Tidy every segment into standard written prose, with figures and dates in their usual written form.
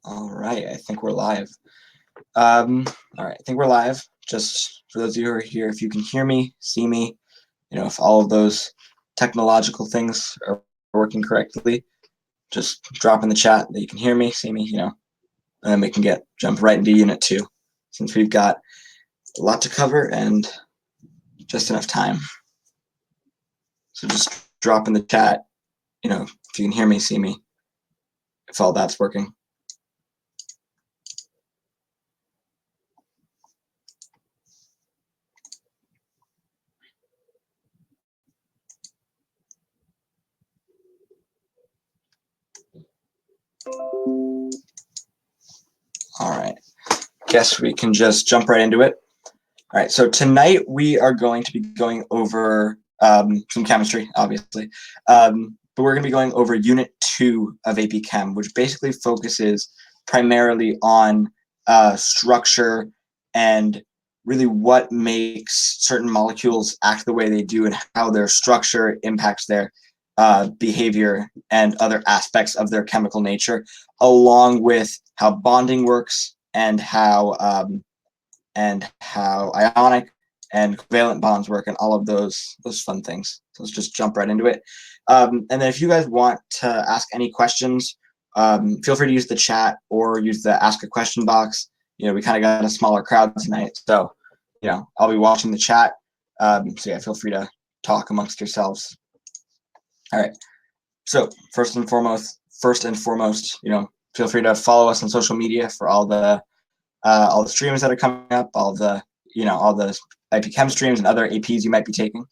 All right, I think we're live. All right, I think we're live. Just for those of you who are here, if you can hear me, see me, if all of those technological things are working correctly, just drop in the chat that you can hear me, see me, and then we can jump right into Unit 2, since we've got a lot to cover and just enough time. So just drop in the chat, if you can hear me, see me, if all that's working. All right, guess we can just jump right into it. All right, so tonight we are going to be going over some chemistry, obviously, but we're going to be going over Unit 2 of AP Chem, which basically focuses primarily on structure and really what makes certain molecules act the way they do and how their structure impacts their behavior and other aspects of their chemical nature, along with how bonding works and how ionic and covalent bonds work and all of those fun things. So let's just jump right into it. And then if you guys want to ask any questions, feel free to use the chat or use the ask a question box. We kind of got a smaller crowd tonight, so I'll be watching the chat. So yeah, feel free to talk amongst yourselves. All right. So first and foremost, feel free to follow us on social media for all the streams that are coming up, all the AP Chem streams and other APs you might be taking.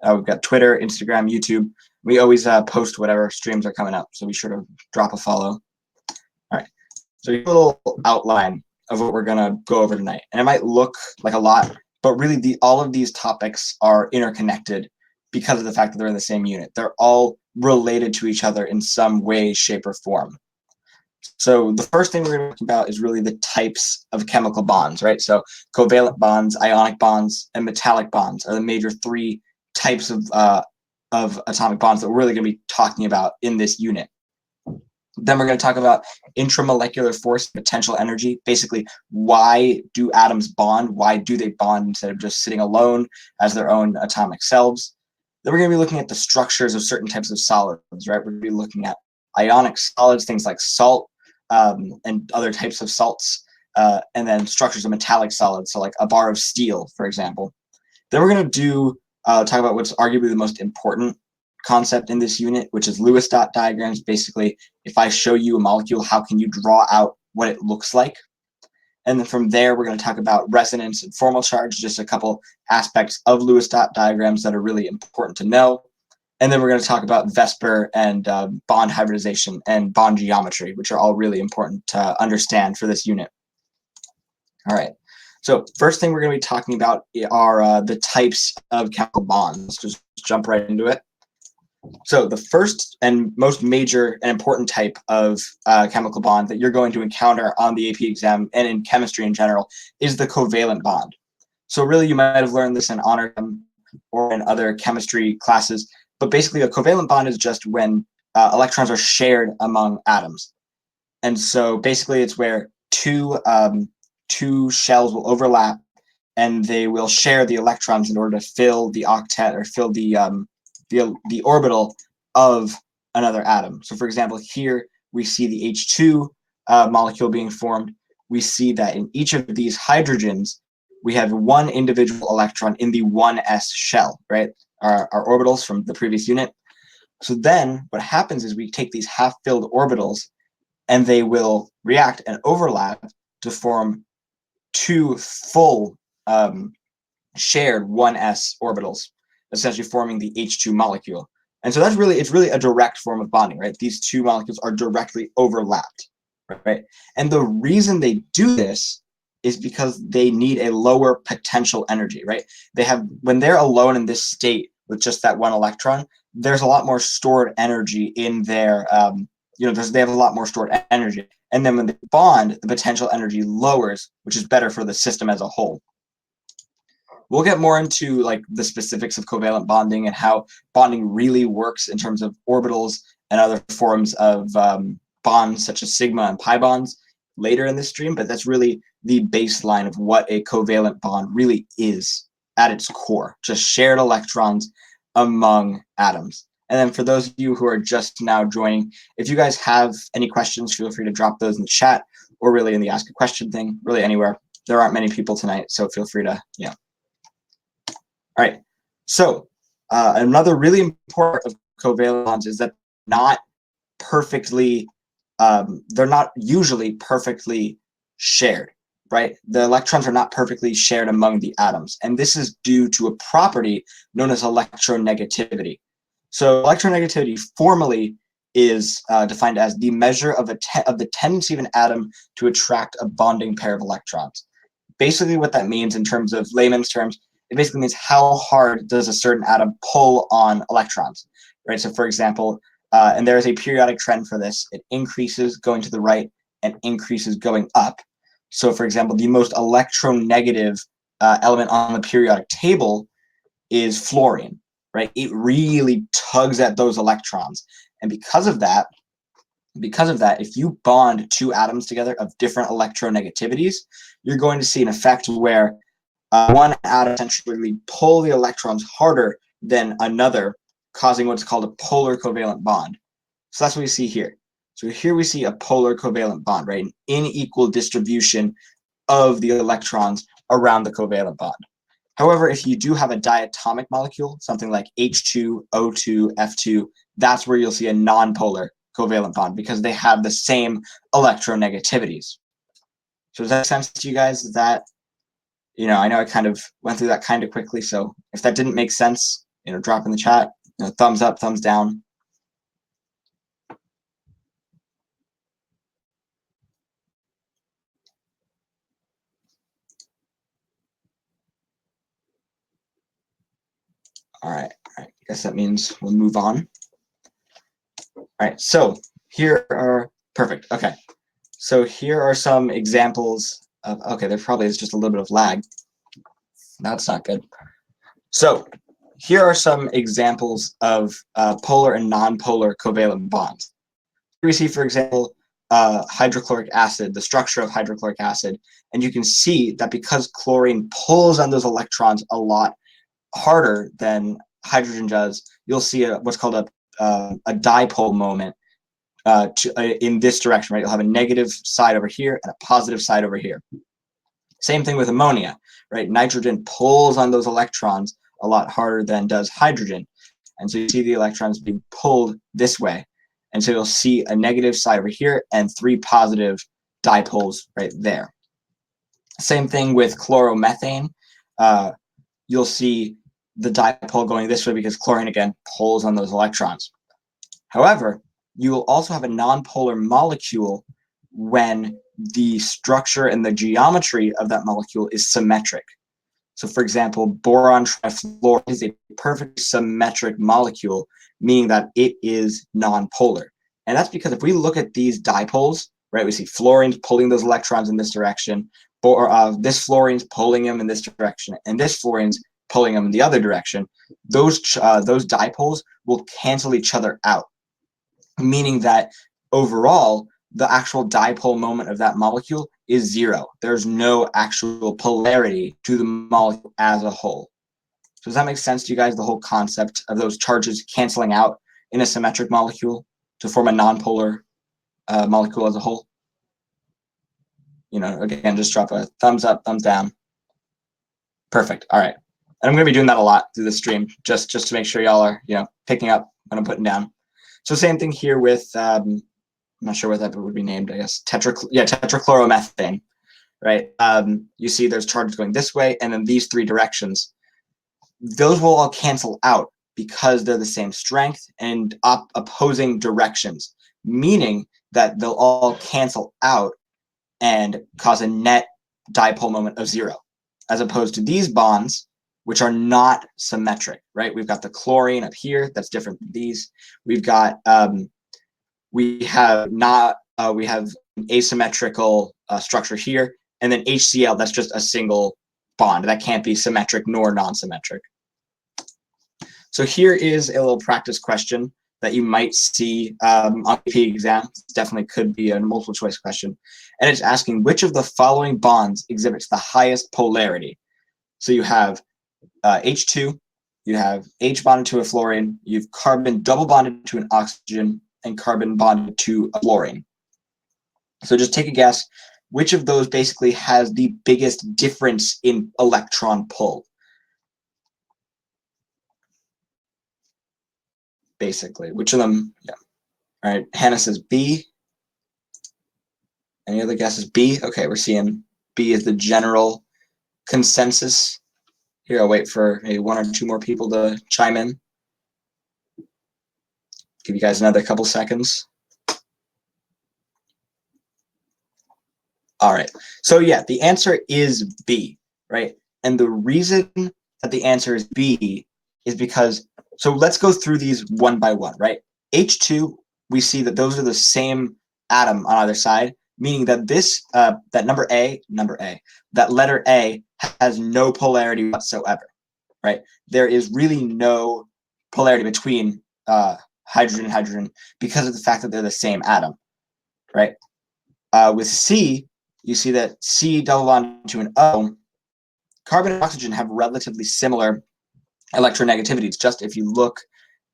We've got Twitter, Instagram, YouTube. We always post whatever streams are coming up, so be sure to drop a follow. All right, so a little outline of what we're gonna go over tonight, and it might look like a lot, but really all of these topics are interconnected because of the fact that they're in the same unit. They're all related to each other in some way, shape, or form. So the first thing we're going to talk about is really the types of chemical bonds, right? So covalent bonds, ionic bonds, and metallic bonds are the major three types of atomic bonds that we're really going to be talking about in this unit. Then we're going to talk about intramolecular force, potential energy. Basically, why do atoms bond? Why do they bond instead of just sitting alone as their own atomic selves? Then we're going to be looking at the structures of certain types of solids, right? We're going to be looking at ionic solids, things like salt, and other types of salts, and then structures of metallic solids, so like a bar of steel, for example. Then we're going to talk about what's arguably the most important concept in this unit, which is Lewis dot diagrams. Basically, if I show you a molecule, how can you draw out what it looks like? And then from there, we're going to talk about resonance and formal charge, just a couple aspects of Lewis dot diagrams that are really important to know. And then we're going to talk about VSEPR and bond hybridization and bond geometry, which are all really important to understand for this unit. All right. So first thing we're going to be talking about are the types of chemical bonds. Just jump right into it. So the first and most major and important type of chemical bond that you're going to encounter on the AP exam and in chemistry in general is the covalent bond. So really, you might have learned this in honor chem or in other chemistry classes. But basically, a covalent bond is just when electrons are shared among atoms. And so basically, it's where two shells will overlap, and they will share the electrons in order to fill the octet or fill the orbital of another atom. So for example, here we see the H2 molecule being formed. We see that in each of these hydrogens, we have one individual electron in the 1s shell, right? Our orbitals from the previous unit. So then what happens is we take these half-filled orbitals and they will react and overlap to form two full shared 1s orbitals, essentially forming the H2 molecule. And so it's really a direct form of bonding, right? These two molecules are directly overlapped, right? And the reason they do this is because they need a lower potential energy, right? When they're alone in this state with just that one electron, there's a lot more stored energy in their, they have a lot more stored energy. And then when they bond, the potential energy lowers, which is better for the system as a whole. We'll get more into like the specifics of covalent bonding and how bonding really works in terms of orbitals and other forms of bonds such as sigma and pi bonds later in this stream, but that's really the baseline of what a covalent bond really is at its core, just shared electrons among atoms. And then for those of you who are just now joining, if you guys have any questions, feel free to drop those in the chat or really in the ask a question thing, really anywhere. There aren't many people tonight, so feel free to, All right, so another really important part of covalent bonds is that they're not usually perfectly shared, right? The electrons are not perfectly shared among the atoms, and this is due to a property known as electronegativity. So electronegativity formally is defined as the measure of the tendency of an atom to attract a bonding pair of electrons. Basically what that means in terms of layman's terms, it basically means how hard does a certain atom pull on electrons, right? So for example, and there is a periodic trend for this, it increases going to the right and increases going up. So for example, the most electronegative element on the periodic table is fluorine, right? It really tugs at those electrons. And because of that, if you bond two atoms together of different electronegativities, you're going to see an effect where one atom essentially pull the electrons harder than another, causing what's called a polar covalent bond. So that's what we see here. So here we see a polar covalent bond, right? An unequal distribution of the electrons around the covalent bond. However, if you do have a diatomic molecule, something like H2, O2, F2, that's where you'll see a nonpolar covalent bond because they have the same electronegativities. So does that make sense to you guys? Is that, I know I kind of went through that kind of quickly, so if that didn't make sense, drop in the chat, thumbs up, thumbs down. All right, I guess that means we'll move on. All right, so here are, perfect, okay. So here are some examples of, okay, there probably is just a little bit of lag. That's not good. So here are some examples of polar and nonpolar covalent bonds. Here we see, for example, hydrochloric acid, the structure of hydrochloric acid, and you can see that because chlorine pulls on those electrons a lot harder than hydrogen does, you'll see what's called a dipole moment in this direction, right? You'll have a negative side over here and a positive side over here. Same thing with ammonia, right? Nitrogen pulls on those electrons a lot harder than does hydrogen. And so you see the electrons being pulled this way. And so you'll see a negative side over here and 3 positive dipoles right there. Same thing with chloromethane. You'll see the dipole going this way because chlorine, again, pulls on those electrons. However, you will also have a nonpolar molecule when the structure and the geometry of that molecule is symmetric. So for example, boron trifluoride is a perfect symmetric molecule, meaning that it is nonpolar. And that's because if we look at these dipoles, right, we see fluorine's pulling those electrons in this direction, or this fluorine's pulling them in this direction, and this fluorine's pulling them in the other direction. Those dipoles will cancel each other out, meaning that overall, the actual dipole moment of that molecule is 0. There's no actual polarity to the molecule as a whole. So does that make sense to you guys, the whole concept of those charges canceling out in a symmetric molecule to form a nonpolar molecule as a whole? Again, just drop a thumbs up, thumbs down. Perfect. All right. And I'm going to be doing that a lot through the stream, just to make sure y'all are, picking up what I'm putting down. So same thing here with, I'm not sure what that would be named, I guess, tetrachloromethane, right? You see there's charges going this way, and then these 3 directions. Those will all cancel out because they're the same strength and opposing directions, meaning that they'll all cancel out and cause a net dipole moment of 0, as opposed to these bonds, which are not symmetric, right? We've got the chlorine up here, that's different than these. We've got, we have asymmetrical structure here, and then HCl, that's just a single bond. That can't be symmetric nor non-symmetric. So here is a little practice question that you might see on the AP exam. It definitely could be a multiple choice question. And it's asking which of the following bonds exhibits the highest polarity. So you have H2, you have H bonded to a fluorine, you have carbon double bonded to an oxygen, and carbon bonded to a fluorine. So just take a guess, which of those basically has the biggest difference in electron pull? Basically, which of them? Yeah. All right, Hannah says B. Any other guesses? B? Okay, we're seeing B is the general consensus. Here, I'll wait for maybe one or two more people to chime in. Give you guys another couple seconds. All right, so yeah, the answer is B, right? And the reason that the answer is B is because, so let's go through these one by one, right? H2, we see that those are the same atom on either side, meaning that this, that that letter A has no polarity whatsoever, right? There is really no polarity between hydrogen and hydrogen because of the fact that they're the same atom, right? With C, you see that C double bonded to an O, carbon and oxygen have relatively similar electronegativities, just if you look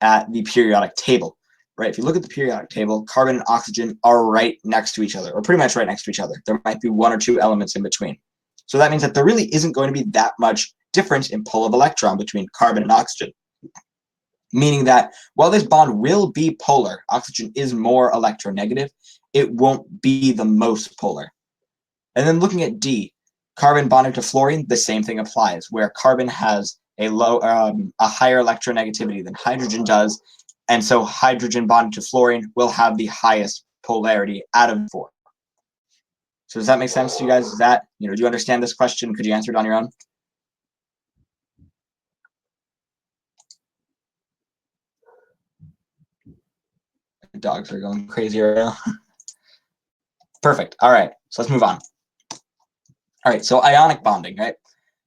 at the periodic table, right? If you look at the periodic table, carbon and oxygen are right next to each other, or pretty much right next to each other. There might be one or two elements in between. So that means that there really isn't going to be that much difference in pull of electron between carbon and oxygen, meaning that while this bond will be polar, oxygen is more electronegative, it won't be the most polar. And then looking at D, carbon bonded to fluorine, the same thing applies, where carbon has a higher electronegativity than hydrogen does, and so hydrogen bonded to fluorine will have the highest polarity out of 4. So does that make sense to you guys? Is that, do you understand this question? Could you answer it on your own? The dogs are going crazy right now. Perfect. All right, so let's move on. All right, so ionic bonding, right?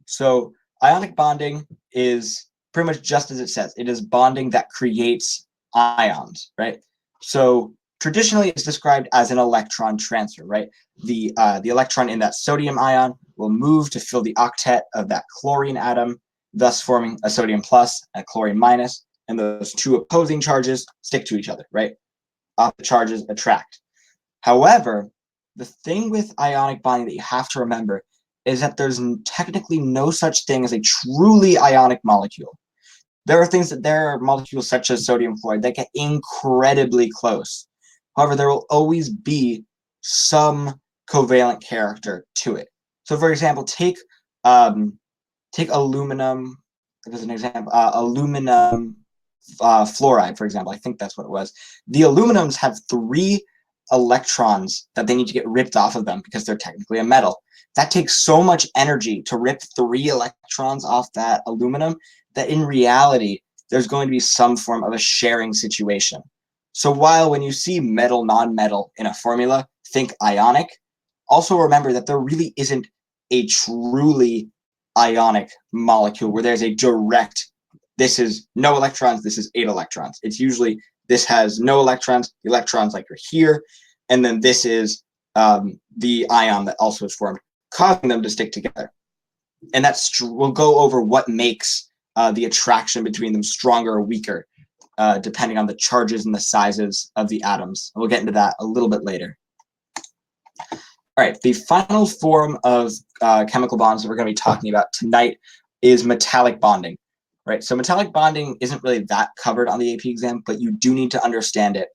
So ionic bonding is pretty much just as it says. It is bonding that creates ions, right? So traditionally, it's described as an electron transfer, right? The electron in that sodium ion will move to fill the octet of that chlorine atom, thus forming a sodium plus and a chlorine minus, and those two opposing charges stick to each other, right? Opposite charges attract. However, the thing with ionic bonding that you have to remember is that there's technically no such thing as a truly ionic molecule. There are molecules such as sodium chloride that get incredibly close. However, there will always be some covalent character to it. So, for example, take aluminum as an example. Aluminum fluoride, for example. I think that's what it was. The aluminums have 3 electrons that they need to get ripped off of them because they're technically a metal. That takes so much energy to rip 3 electrons off that aluminum that in reality, there's going to be some form of a sharing situation. So while when you see metal, non-metal in a formula, think ionic, also remember that there really isn't a truly ionic molecule where there's a direct, this is no electrons, this is 8 electrons. It's usually this has no electrons, the electrons like are here, and then this is the ion that also is formed, causing them to stick together. And we'll go over what makes the attraction between them stronger or weaker, depending on the charges and the sizes of the atoms. We'll get into that a little bit later. All right, the final form of chemical bonds that we're going to be talking about tonight is metallic bonding. Right, so metallic bonding isn't really that covered on the AP exam, but you do need to understand it.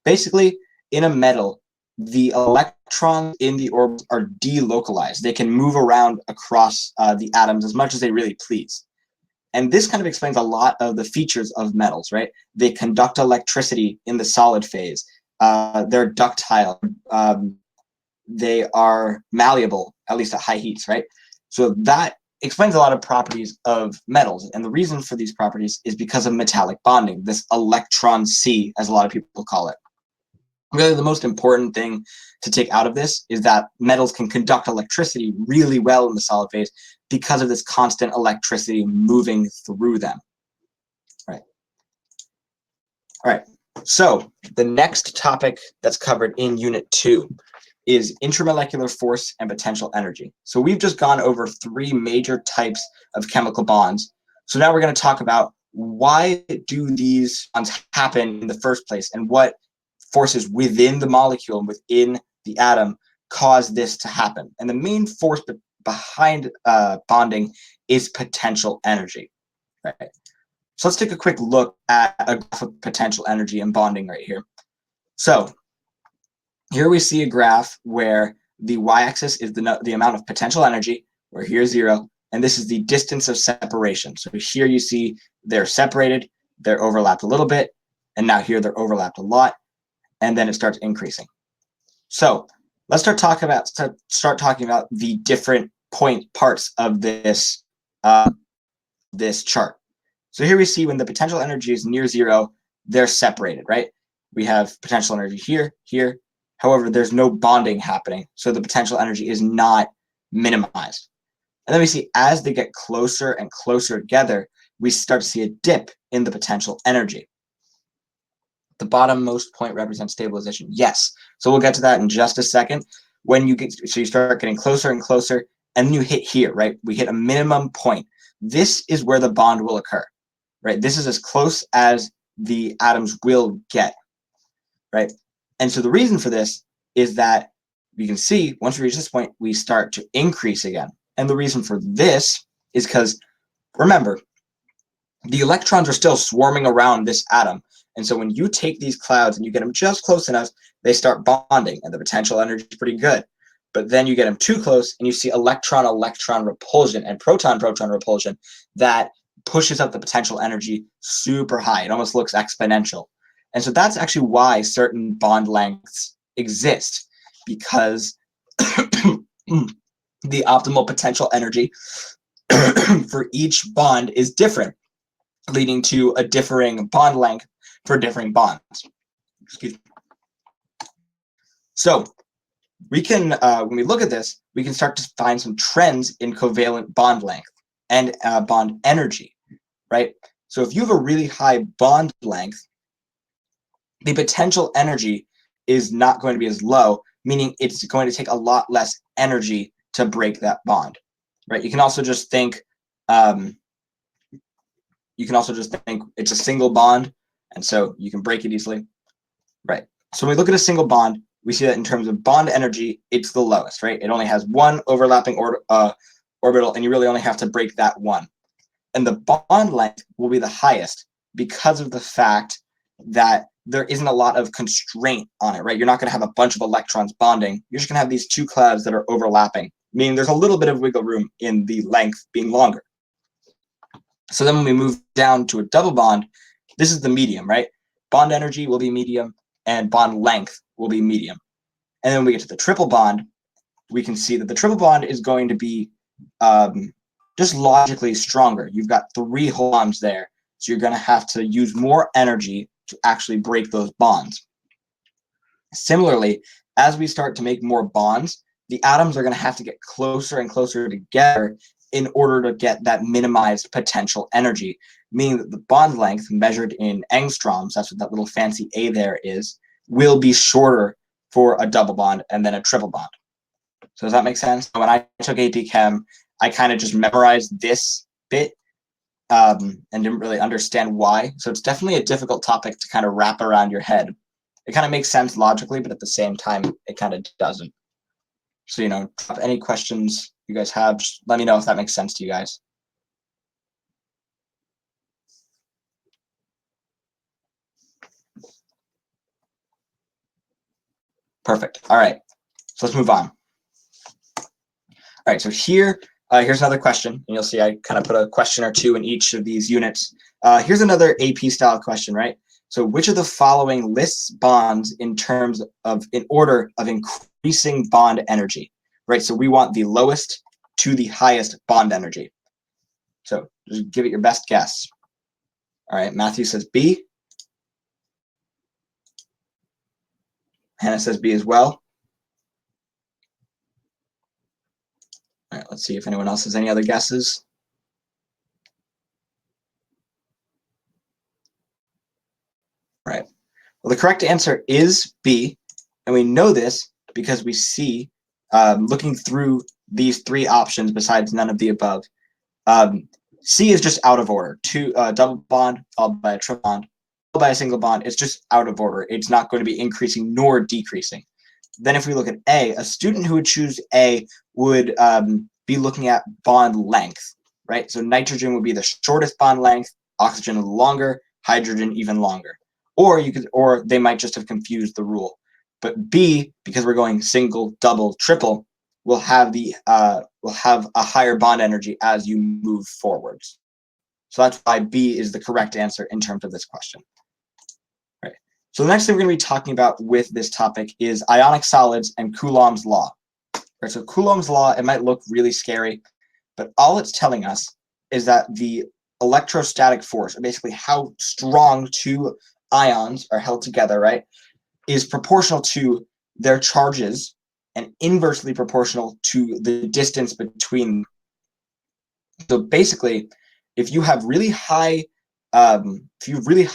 Basically, in a metal, the electrons in the orbits are delocalized. They can move around across the atoms as much as they really please. And this kind of explains a lot of the features of metals, right? They conduct electricity in the solid phase. They're ductile. They are malleable, at least at high heats, right? So that explains a lot of properties of metals. And the reason for these properties is because of metallic bonding, this electron C, as a lot of people call it. Really, the most important thing to take out of this is that metals can conduct electricity really well in the solid phase because of this constant electricity moving through them. Right. All right, so the next topic that's covered in Unit 2 is intramolecular force and potential energy. So we've just gone over 3 major types of chemical bonds. So now we're going to talk about why do these bonds happen in the first place and what forces within the molecule and within the atom cause this to happen. And the main force behind bonding is potential energy. Right. So let's take a quick look at a graph of potential energy and bonding right here. So here we see a graph where the y-axis is the amount of potential energy, where here's 0, and this is the distance of separation. So here you see they're separated, they're overlapped a little bit, and now here they're overlapped a lot, and then it starts increasing. So let's start talking about the different parts of this this chart. So here we see when the potential energy is near 0, they're separated, right? We have potential energy here, here. However, there's no bonding happening, so the potential energy is not minimized. And then we see as they get closer and closer together, we start to see a dip in the potential energy. The bottommost point represents stabilization. Yes. So we'll get to that in just a second. When you start getting closer and closer, and then you hit here, right? We hit a minimum point. This is where the bond will occur, right? This is as close as the atoms will get, right? And so the reason for this is that you can see once we reach this point, we start to increase again. And the reason for this is because, remember, the electrons are still swarming around this atom. And so when you take these clouds and you get them just close enough, they start bonding, and the potential energy is pretty good. But then you get them too close, and you see electron-electron repulsion and proton-proton repulsion that pushes up the potential energy super high. It almost looks exponential. And so that's actually why certain bond lengths exist, because the optimal potential energy for each bond is different, leading to a differing bond length for differing bonds. Excuse me. So we can, when we look at this, we can start to find some trends in covalent bond length and bond energy, right? So if you have a really high bond length, the potential energy is not going to be as low, meaning it's going to take a lot less energy to break that bond, right? You can also just think, it's a single bond, and so you can break it easily, right? So when we look at a single bond, we see that in terms of bond energy, it's the lowest, right? It only has one overlapping orbital, and you really only have to break that one. And the bond length will be the highest because of the fact that there isn't a lot of constraint on it, right? You're not going to have a bunch of electrons bonding. You're just going to have these two clouds that are overlapping, meaning there's a little bit of wiggle room in the length being longer. So then when we move down to a double bond, this is the medium, right? Bond energy will be medium, and bond length will be medium. And then when we get to the triple bond, we can see that the triple bond is going to be just logically stronger. You've got 3 whole bonds there, so you're going to have to use more energy to actually break those bonds. Similarly, as we start to make more bonds, the atoms are going to have to get closer and closer together in order to get that minimized potential energy, meaning that the bond length measured in angstroms, that's what that little fancy A there is, will be shorter for a double bond and then a triple bond. So does that make sense? When I took AP Chem, I kind of just memorized this bit and didn't really understand why. So it's definitely a difficult topic to kind of wrap around your head. It kind of makes sense logically, but at the same time, it kind of doesn't. So, drop any questions you guys have, just let me know if that makes sense to you guys. Perfect. All right. So let's move on. All right. So here's another question. And you'll see I kind of put a question or two in each of these units. Here's another AP style question, right? So which of the following lists bonds in order of increasing bond energy, right? So we want the lowest to the highest bond energy. So just give it your best guess. All right, Matthew says B. Hannah says B as well. All right, let's see if anyone else has any other guesses. All right. Well, the correct answer is B, and we know this because we see, looking through these three options besides none of the above, C is just out of order. Double bond followed by a triple bond, followed by a single bond. It's just out of order. It's not going to be increasing nor decreasing. Then if we look at a student who would choose A would be looking at bond length, right? So nitrogen would be the shortest bond length, oxygen longer, hydrogen even longer. Or they might just have confused the rule. But B, because we're going single, double, triple, will have a higher bond energy as you move forwards. So that's why B is the correct answer in terms of this question. Right. So the next thing we're going to be talking about with this topic is ionic solids and Coulomb's law. Right. So Coulomb's law, it might look really scary, but all it's telling us is that the electrostatic force, or basically how strong two ions are held together, right, is proportional to their charges and inversely proportional to the distance between them. So basically, if you have really high, highly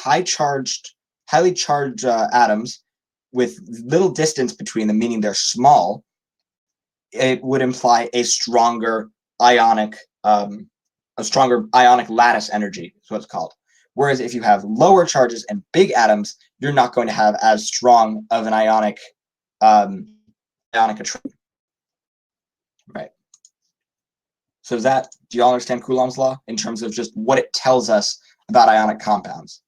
charged atoms with little distance between them, meaning they're small, it would imply a stronger ionic lattice energy, is what it's called. Whereas if you have lower charges and big atoms, you're not going to have as strong of an ionic attraction. Right. So do you all understand Coulomb's law in terms of just what it tells us about ionic compounds?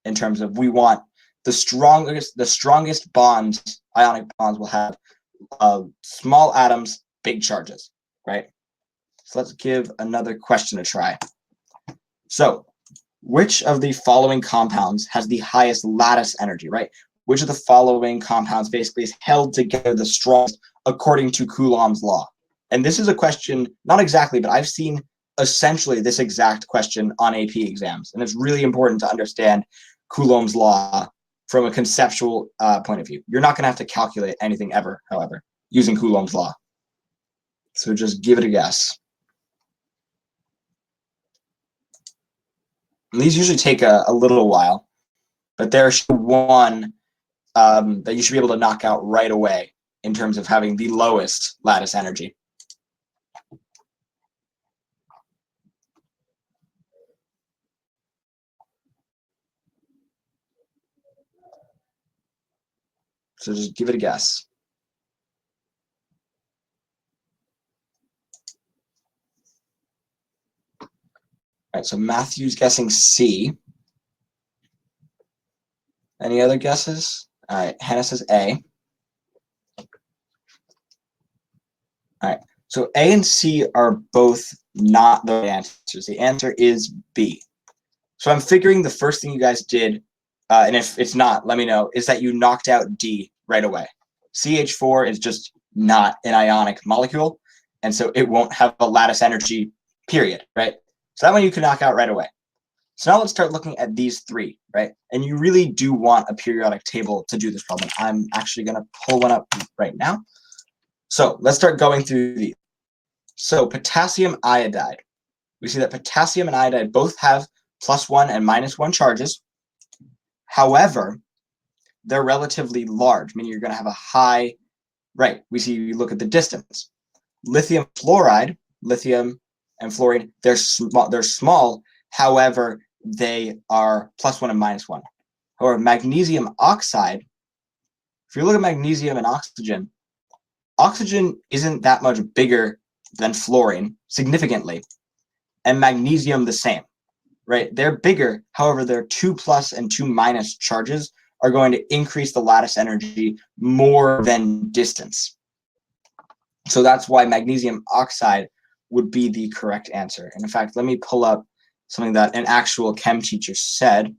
In terms of we want the strongest bonds, ionic bonds will have small atoms, big charges, right? So let's give another question a try. So which of the following compounds has the highest lattice energy, right? Which of the following compounds basically is held together the strongest according to Coulomb's law? And this is a question, not exactly, but I've seen essentially this exact question on AP exams. And it's really important to understand Coulomb's law from a conceptual point of view. You're not going to have to calculate anything ever, however, using Coulomb's law. So just give it a guess. And these usually take a little while, but there's one that you should be able to knock out right away in terms of having the lowest lattice energy. So just give it a guess. All right, so Matthew's guessing C. Any other guesses? All right, Hannah says A. All right, so A and C are both not the right answers. The answer is B. So I'm figuring the first thing you guys did, and if it's not, let me know, is that you knocked out D right away. CH4 is just not an ionic molecule, and so it won't have a lattice energy, period, right? So that one you can knock out right away. So now let's start looking at these three, right? And you really do want a periodic table to do this problem. I'm actually going to pull one up right now. So let's start going through these. So potassium iodide. We see that potassium and iodide both have +1 and -1 charges. However, they're relatively large, meaning you're going to have a high, right? We see you look at the distance. Lithium fluoride, lithium and fluorine, they're small. However, they are +1 and -1. However, magnesium oxide, if you look at magnesium and oxygen, oxygen isn't that much bigger than fluorine significantly, and magnesium the same, right? They're bigger. However, their 2+ and 2- charges are going to increase the lattice energy more than distance. So that's why magnesium oxide would be the correct answer. And in fact, let me pull up something that an actual chem teacher said.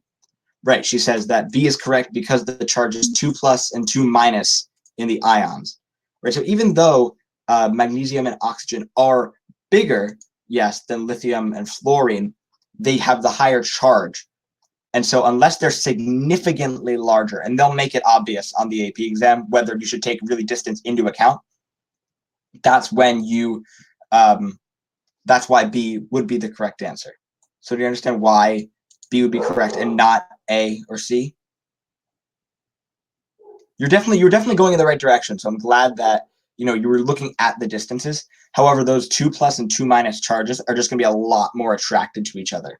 Right, she says that B is correct because the charge is 2+ and 2- in the ions. Right, so even though magnesium and oxygen are bigger, yes, than lithium and fluorine, they have the higher charge. And so unless they're significantly larger, and they'll make it obvious on the AP exam whether you should take really distance into account, that's when you, that's why B would be the correct answer. So do you understand why B would be correct and not A or C? you're definitely going in the right direction. So I'm glad that you were looking at the distances. However, those 2 plus and 2 minus charges are just going to be a lot more attracted to each other.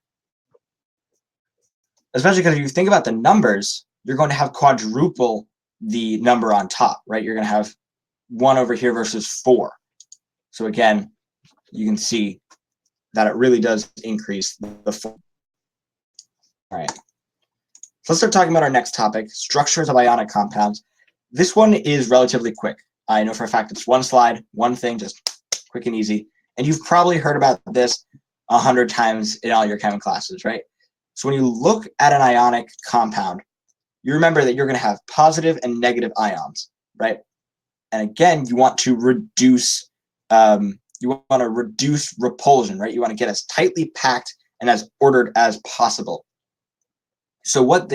Especially because if you think about the numbers, you're going to have quadruple the number on top, right? You're going to have 1 over here versus 4. So again, you can see that it really does increase the 4. All right. So let's start talking about our next topic, structures of ionic compounds. This one is relatively quick. I know for a fact it's one slide, one thing, just quick and easy. And you've probably heard about this 100 times in all your chem classes, right? So when you look at an ionic compound, you remember that you're going to have positive and negative ions, right? And again, you want to reduce repulsion, right? You want to get as tightly packed and as ordered as possible. So what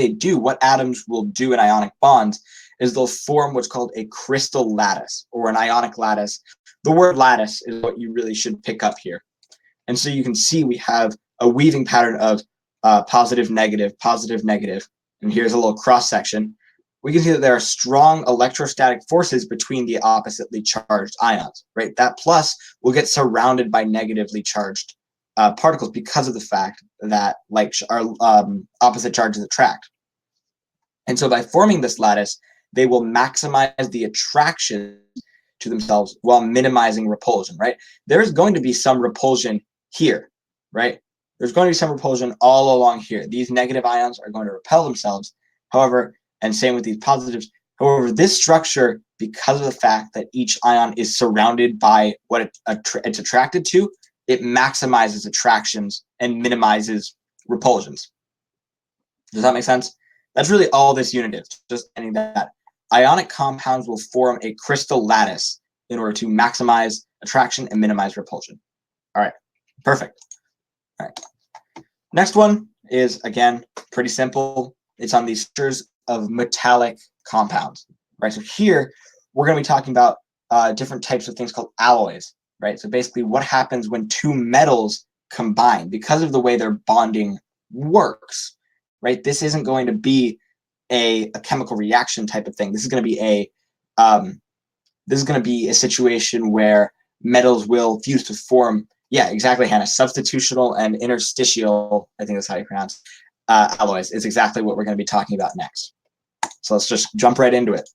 atoms will do in ionic bonds is they'll form what's called a crystal lattice or an ionic lattice. The word lattice is what you really should pick up here. And so you can see we have a weaving pattern of positive, negative, and here's a little cross section. We can see that there are strong electrostatic forces between the oppositely charged ions, right? That plus will get surrounded by negatively charged particles because of the fact that opposite charges attract. And so by forming this lattice, they will maximize the attraction to themselves while minimizing repulsion, right? There's going to be some repulsion here, right? There's going to be some repulsion all along here. These negative ions are going to repel themselves. However, and same with these positives. However, this structure, because of the fact that each ion is surrounded by what it's attracted to, it maximizes attractions and minimizes repulsions. Does that make sense? That's really all this unit is, just saying that ionic compounds will form a crystal lattice in order to maximize attraction and minimize repulsion. All right, perfect. All right. Next one is, again, pretty simple. It's on these structures of metallic compounds, right? So here, we're going to be talking about different types of things called alloys, right? So basically what happens when two metals combine because of the way their bonding works, right? This isn't going to be a chemical reaction type of thing. This is going to be a situation where metals will fuse to form, yeah, exactly, Hannah, substitutional and interstitial, I think that's how you pronounce alloys. Is exactly what we're going to be talking about next. So let's just jump right into it.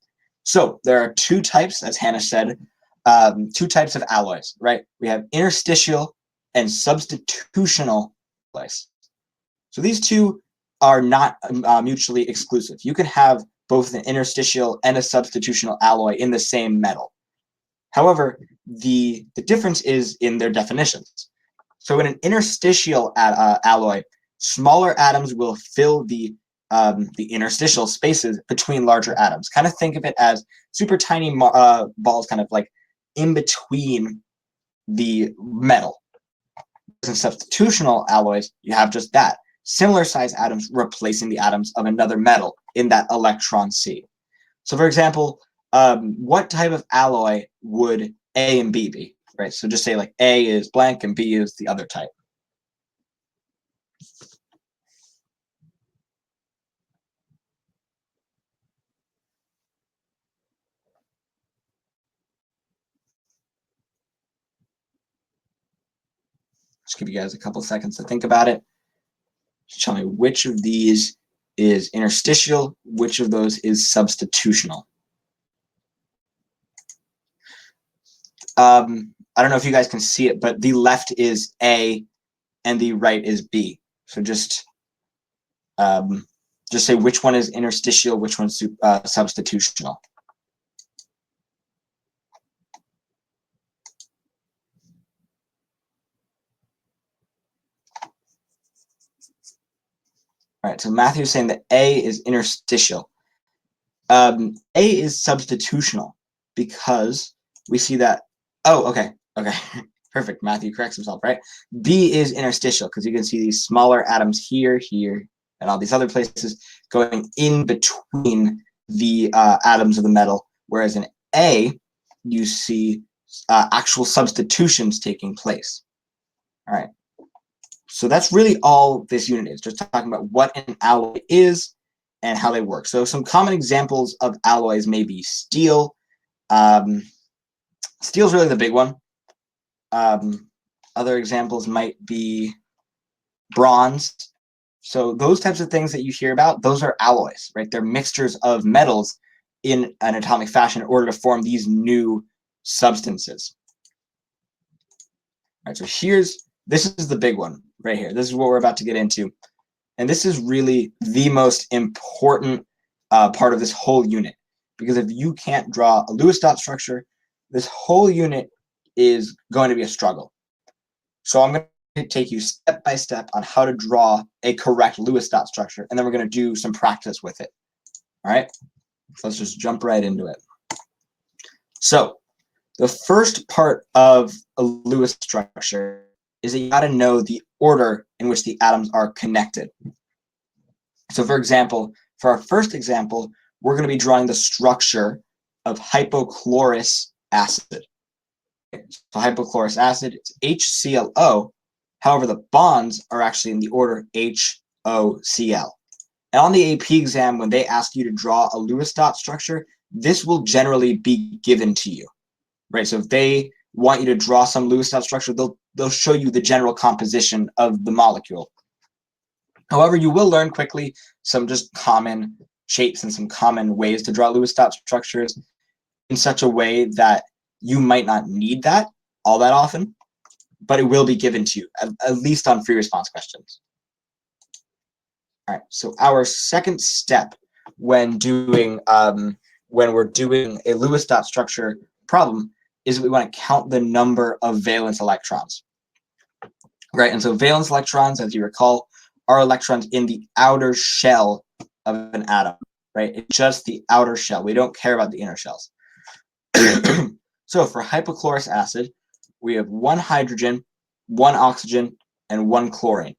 So there are 2 types, as Hannah said, 2 types of alloys, right? We have interstitial and substitutional alloys. So these 2 are not mutually exclusive. You can have both an interstitial and a substitutional alloy in the same metal. However, the difference is in their definitions. So in an interstitial alloy, smaller atoms will fill the interstitial spaces between larger atoms. Kind of think of it as super tiny balls kind of like in between the metal. In substitutional alloys, you have just that. Similar size atoms replacing the atoms of another metal in that electron sea. So for example, what type of alloy would A and B be, right? So just say like A is blank and B is the other type. Just give you guys a couple seconds to think about it. Just tell me which of these is interstitial, which of those is substitutional. I don't know if you guys can see it, but the left is A and the right is B. So just say which one is interstitial, which one's substitutional. All right, so Matthew's saying that A is interstitial. A is substitutional because we see that, oh, okay, perfect. Matthew corrects himself, right? B is interstitial because you can see these smaller atoms here, here, and all these other places going in between the atoms of the metal, whereas in A, you see actual substitutions taking place. All right. So that's really all this unit is, just talking about what an alloy is and how they work. So some common examples of alloys may be steel. Steel is really the big one. Other examples might be bronze. So those types of things that you hear about, those are alloys, right? They're mixtures of metals in an atomic fashion in order to form these new substances. All right, so this is the big one right here. This is what we're about to get into. And this is really the most important part of this whole unit. Because if you can't draw a Lewis dot structure, this whole unit is going to be a struggle. So I'm going to take you step by step on how to draw a correct Lewis dot structure, and then we're going to do some practice with it. All right, so let's just jump right into it. So the first part of a Lewis structure is that you got to know the order in which the atoms are connected. So for example, for our first example, we're going to be drawing the structure of hypochlorous acid. So hypochlorous acid, it's HClO. However, the bonds are actually in the order HOCl. And on the AP exam, when they ask you to draw a Lewis dot structure, this will generally be given to you, right? So if they want you to draw some Lewis dot structure, they'll show you the general composition of the molecule. However, you will learn quickly some just common shapes and some common ways to draw Lewis dot structures in such a way that you might not need that all that often, but it will be given to you, at least on free response questions. All right, so our second step when we're doing a Lewis dot structure problem is we want to count the number of valence electrons. Right, and so valence electrons, as you recall, are electrons in the outer shell of an atom, right? It's just the outer shell. We don't care about the inner shells. So for hypochlorous acid, we have 1 hydrogen, 1 oxygen, and 1 chlorine,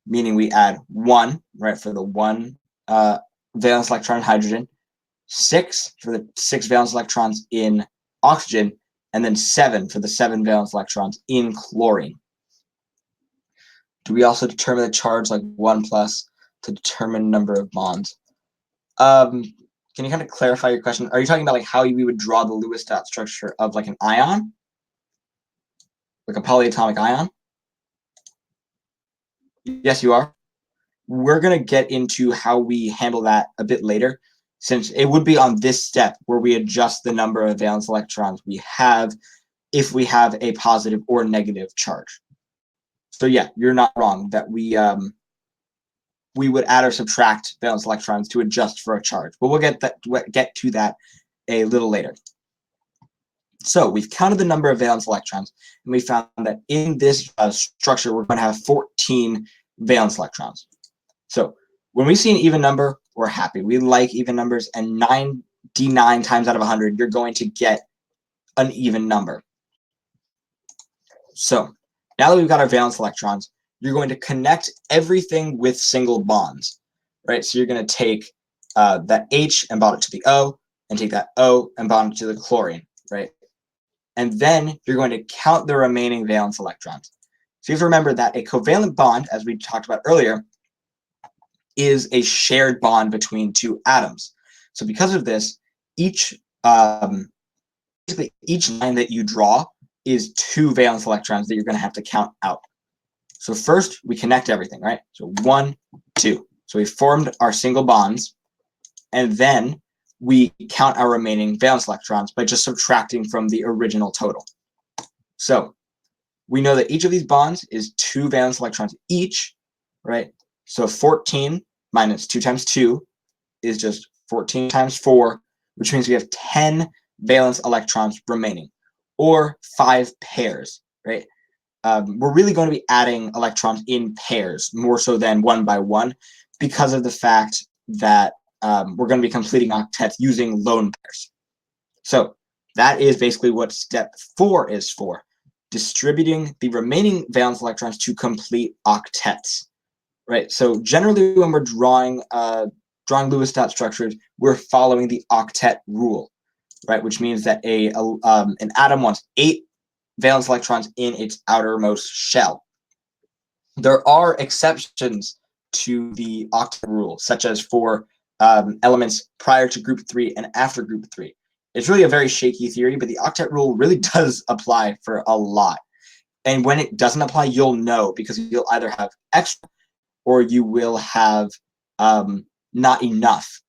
meaning we add 1, right, for the 1 valence electron in hydrogen, 6 for the 6 valence electrons in oxygen, and then 7 for the 7 valence electrons in chlorine. Do we also determine the charge like 1 plus to determine number of bonds? Can you kind of clarify your question? Are you talking about like how we would draw the Lewis dot structure of like an ion? Like a polyatomic ion? Yes, you are. We're going to get into how we handle that a bit later, since it would be on this step where we adjust the number of valence electrons we have if we have a positive or negative charge. So yeah, you're not wrong that we would add or subtract valence electrons to adjust for a charge, but we'll get to that a little later. So we've counted the number of valence electrons, and we found that in this structure, we're going to have 14 valence electrons. So when we see an even number, we're happy. We like even numbers, and 99 times out of 100, you're going to get an even number. So now that we've got our valence electrons, you're going to connect everything with single bonds, right? So you're going to take that H and bond it to the O, and take that O and bond it to the chlorine, right? And then you're going to count the remaining valence electrons. So you have to remember that a covalent bond, as we talked about earlier, is a shared bond between two atoms. So because of this, basically each line that you draw is 2 valence electrons that you're going to have to count out. So first, we connect everything, right? So 1, 2. So we formed our single bonds, and then we count our remaining valence electrons by just subtracting from the original total. So we know that each of these bonds is 2 valence electrons each, right? So 14 minus 2 times 2 is just 14 times 4, which means we have 10 valence electrons remaining, or 5 pairs, right? We're really going to be adding electrons in pairs more so than one by one, because of the fact that we're going to be completing octets using lone pairs. So that is basically what step 4 is for, distributing the remaining valence electrons to complete octets, right? So generally when we're drawing Lewis dot structures, we're following the octet rule, right? Which means that an atom wants 8 valence electrons in its outermost shell. There are exceptions to the octet rule, such as for elements prior to group 3 and after group 3. It's really a very shaky theory, but the octet rule really does apply for a lot. And when it doesn't apply, you'll know, because you'll either have extra or you will have not enough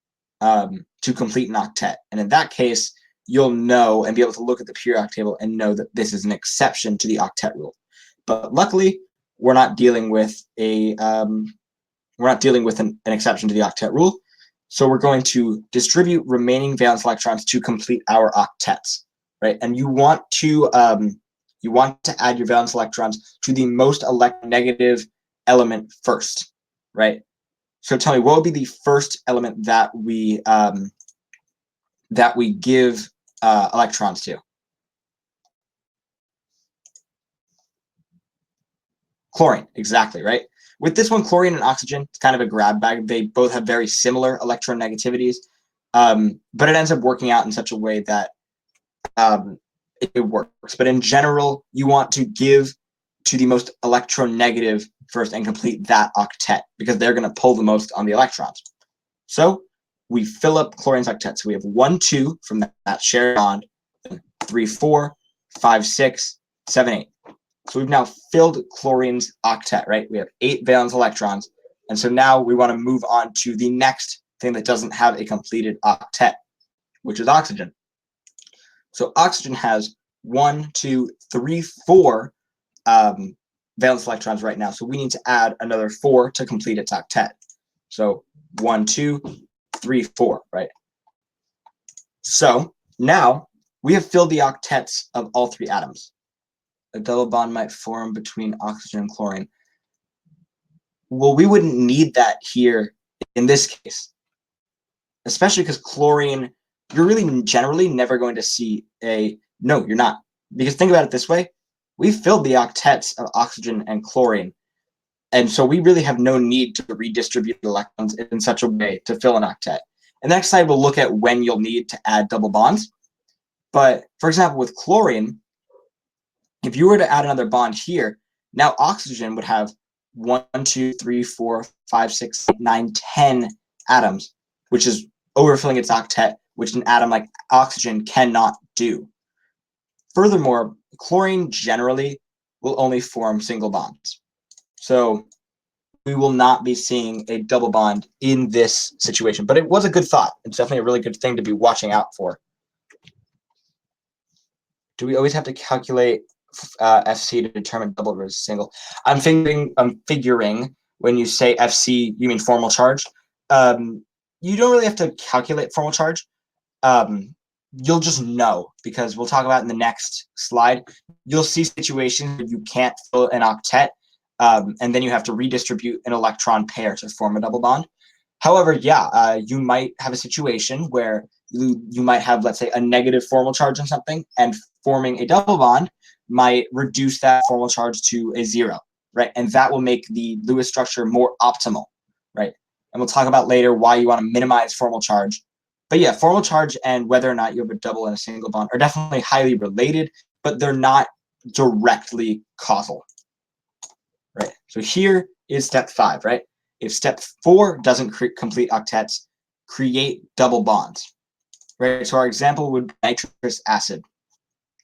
to complete an octet. And in that case, you'll know and be able to look at the periodic table and know that this is an exception to the octet rule. But luckily, we're not dealing with an exception to the octet rule. So we're going to distribute remaining valence electrons to complete our octets, right? And you want to add your valence electrons to the most electronegative element first, right? So tell me, what would be the first element that we give electrons to? Chlorine, exactly, right? With this one, chlorine and oxygen, it's kind of a grab bag. They both have very similar electronegativities, but it ends up working out in such a way that it works. But in general, you want to give to the most electronegative first and complete that octet, because they're going to pull the most on the electrons. So we fill up chlorine's octet. So we have 1, 2 from that shared bond, 3, 4, 5, 6, 7, 8. So we've now filled chlorine's octet, right? We have 8 valence electrons. And so now we want to move on to the next thing that doesn't have a completed octet, which is oxygen. So oxygen has 1, 2, 3, 4 valence electrons right now. So we need to add another 4 to complete its octet. So 1, 2, 3, 4, right? So now we have filled the octets of all 3 atoms. A double bond might form between oxygen and chlorine. Well, we wouldn't need that here in this case, especially because chlorine, you're really generally never going to see no, you're not. Because think about it this way, we filled the octets of oxygen and chlorine, and so we really have no need to redistribute electrons in such a way to fill an octet. And the next slide we'll look at when you'll need to add double bonds. But for example, with chlorine, if you were to add another bond here, now oxygen would have 1, 2, 3, 4, 5, 6, 9, 10 atoms, which is overfilling its octet, which an atom like oxygen cannot do. Furthermore, chlorine generally will only form single bonds. So we will not be seeing a double bond in this situation, but it was a good thought. It's definitely a really good thing to be watching out for. Do we always have to calculate FC to determine double versus single? I'm figuring when you say FC, you mean formal charge. You don't really have to calculate formal charge. You'll just know, because we'll talk about in the next slide. You'll see situations where you can't fill an octet, and then you have to redistribute an electron pair to form a double bond. However, yeah, you might have a situation where you might have, let's say, a negative formal charge on something, and forming a double bond might reduce that formal charge to a 0, right? And that will make the Lewis structure more optimal, right? And we'll talk about later why you want to minimize formal charge. But yeah, formal charge and whether or not you have a double and a single bond are definitely highly related, but they're not directly causal, right? So here is step 5, right? If step 4 doesn't complete octets, create double bonds, right? So our example would be nitrous acid.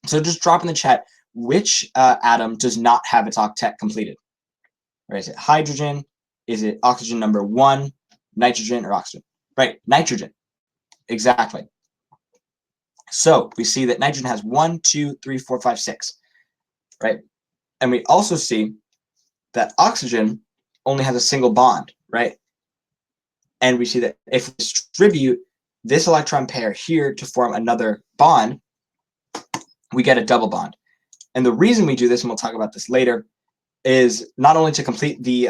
So just drop in the chat which atom does not have its octet completed, right? Is it hydrogen? Is it oxygen number 1, nitrogen, or oxygen? Right, nitrogen. Exactly. So we see that nitrogen has 1, 2, 3, 4, 5, 6, right? And we also see that oxygen only has a single bond, right? And we see that if we distribute this electron pair here to form another bond, we get a double bond. And the reason we do this, and we'll talk about this later, is not only to complete the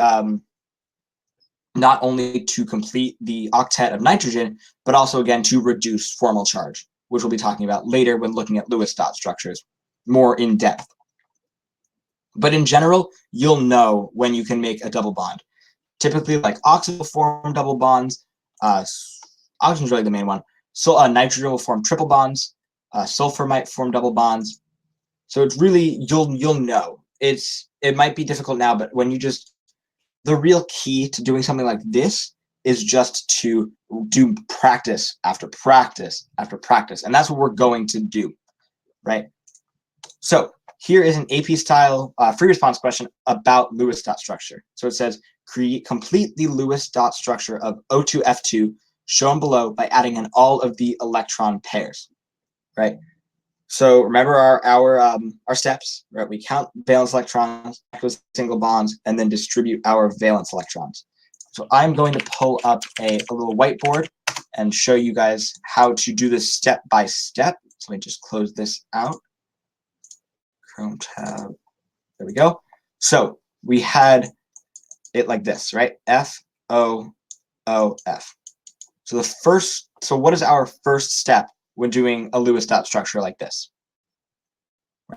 octet of nitrogen, but also again to reduce formal charge, which we'll be talking about later when looking at Lewis dot structures more in depth. But in general, you'll know when you can make a double bond. Typically, like oxygen will form double bonds. Oxygen's really the main one. So nitrogen will form triple bonds. Sulfur might form double bonds. So it's really, you'll know. It might be difficult now, but when you just, the real key to doing something like this is just to do practice after practice after practice. And that's what we're going to do, right? So here is an AP style free response question about Lewis dot structure. So it says, complete the Lewis dot structure of O2F2 shown below by adding in all of the electron pairs, right? So remember our steps, right? We count valence electrons, with single bonds, and then distribute our valence electrons. So I'm going to pull up a little whiteboard and show you guys how to do this step by step. So let me just close this out. Chrome tab. There we go. So we had it like this, right? F, O, O, F. So what is our first step when doing a Lewis dot structure like this?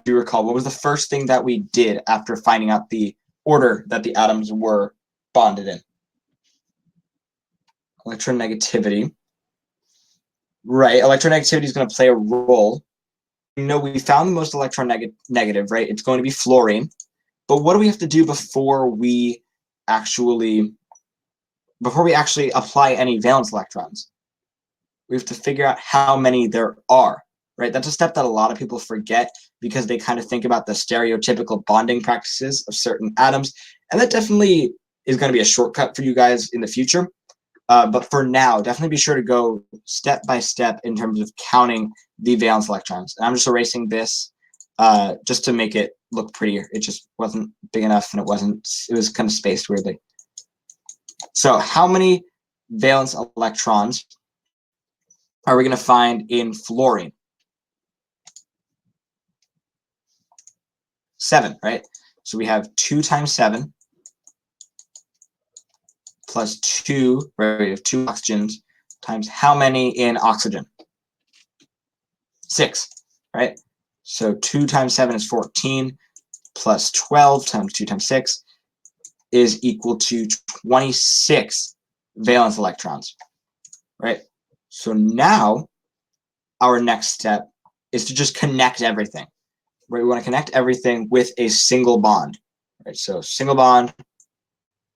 Do you recall, what was the first thing that we did after finding out the order that the atoms were bonded in? Electronegativity. Right, electronegativity is going to play a role. You know, we found the most electronegative, right? It's going to be fluorine. But what do we have to do before we actually apply any valence electrons? We have to figure out how many there are, right? That's a step that a lot of people forget because they kind of think about the stereotypical bonding practices of certain atoms. And that definitely is going to be a shortcut for you guys in the future. But for now, definitely be sure to go step by step in terms of counting the valence electrons. And I'm just erasing this just to make it look prettier. It just wasn't big enough, and it was kind of spaced weirdly. So how many valence electrons are we going to find in fluorine? 7, right? So we have 2 times 7 plus 2, right? We have 2 oxygens times how many in oxygen? 6, right? So 2 times 7 is 14 plus 12 times 2 times 6 is equal to 26 valence electrons, right? So now our next step is to just connect everything, right? We want to connect everything with a single bond, right? So single bond,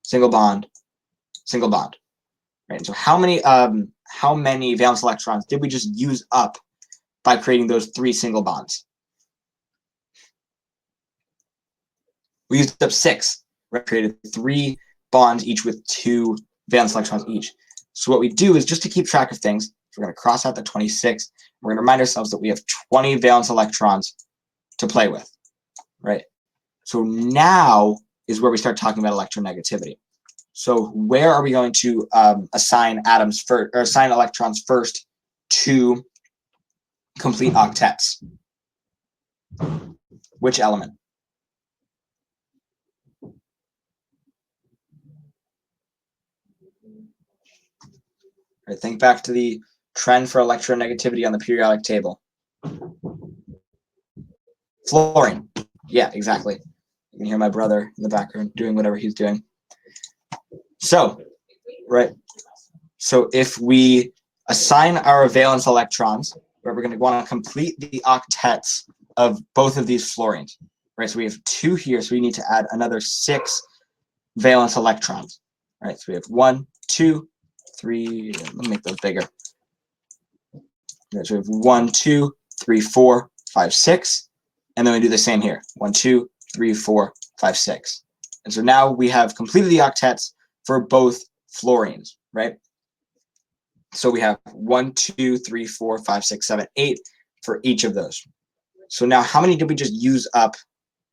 single bond, single bond, right? And so how many valence electrons did we just use up by creating those 3 single bonds? We used up 6, right? Created 3 bonds, each with 2 valence electrons each. So what we do is, just to keep track of things, we're going to cross out the 26. We're going to remind ourselves that we have 20 valence electrons to play with, right? So now is where we start talking about electronegativity. So where are we going to assign electrons first to complete octets? Which element? Right, think back to the trend for electronegativity on the periodic table. Fluorine. Yeah, exactly. You can hear my brother in the background doing whatever he's doing. So, right. So if we assign our valence electrons, right, we're going to want to complete the octets of both of these fluorines. Right, so we have 2 here, so we need to add another 6 valence electrons. Right, so we have 1, 2, 3. Let me make those bigger. Right, so we have 1, 2, 3, 4, 5, 6, and then we do the same here. 1, 2, 3, 4, 5, 6. And so now we have completed the octets for both fluorines, right? So we have 1, 2, 3, 4, 5, 6, 7, 8 for each of those. So now how many did we just use up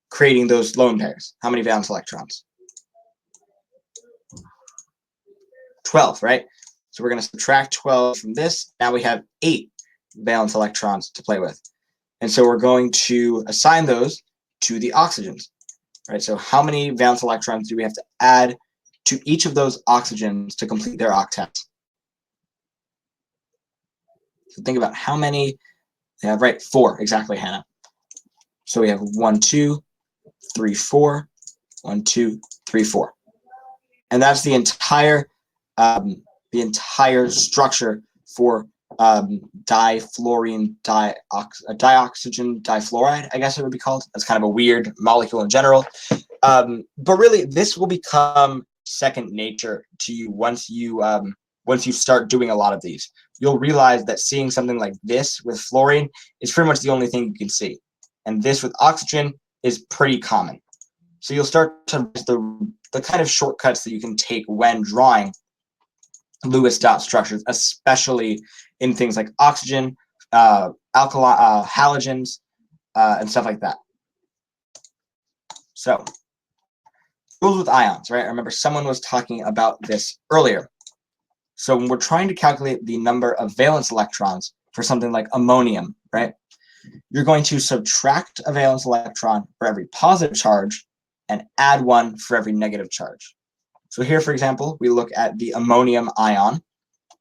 creating those lone pairs? How many valence electrons? 12, right? So we're going to subtract 12 from this. Now we have 8 valence electrons to play with. And so we're going to assign those to the oxygens, right? So how many valence electrons do we have to add to each of those oxygens to complete their octets? So think about how many they have, right? 4, exactly, Hannah. So we have 1, 2, 3, 4, 1, 2, 3, 4. And that's the entire structure for difluorine dioxygen difluoride, I guess it would be called. That's kind of a weird molecule in general. But really, this will become second nature to you once you start doing a lot of these. You'll realize that seeing something like this with fluorine is pretty much the only thing you can see. And this with oxygen is pretty common. So you'll start to the kind of shortcuts that you can take when drawing Lewis dot structures, especially in things like oxygen, halogens, and stuff like that. So rules with ions, right? I remember someone was talking about this earlier. So when we're trying to calculate the number of valence electrons for something like ammonium, right? You're going to subtract a valence electron for every positive charge and add one for every negative charge. So here, for example, we look at the ammonium ion,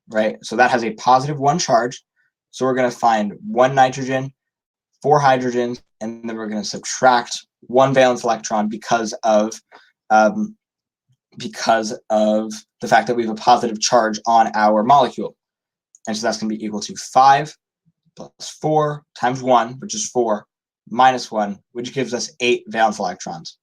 right? So that has a positive 1 charge. So we're going to find 1 nitrogen, 4 hydrogens, and then we're going to subtract 1 valence electron because of the fact that we have a positive charge on our molecule. And so that's going to be equal to 5 plus 4 times 1, which is 4, minus 1, which gives us 8 valence electrons.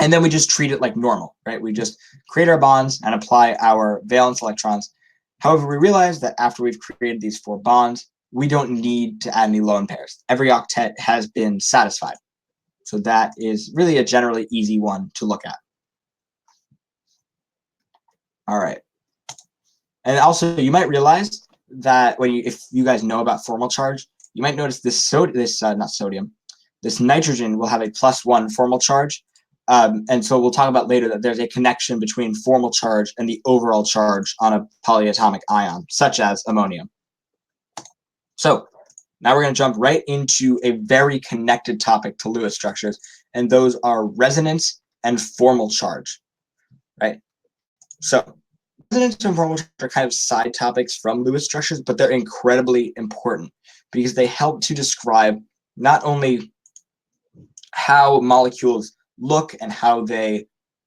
And then we just treat it like normal, right? We just create our bonds and apply our valence electrons. However, we realize that after we've created these 4 bonds, we don't need to add any lone pairs. Every octet has been satisfied. So that is really a generally easy one to look at. All right. And also, you might realize that if you guys know about formal charge, you might notice this nitrogen will have a +1 formal charge. And so we'll talk about later that there's a connection between formal charge and the overall charge on a polyatomic ion, such as ammonium. So now we're going to jump right into a very connected topic to Lewis structures, and those are resonance and formal charge, right? So resonance and formal charge are kind of side topics from Lewis structures, but they're incredibly important because they help to describe not only how molecules look and how they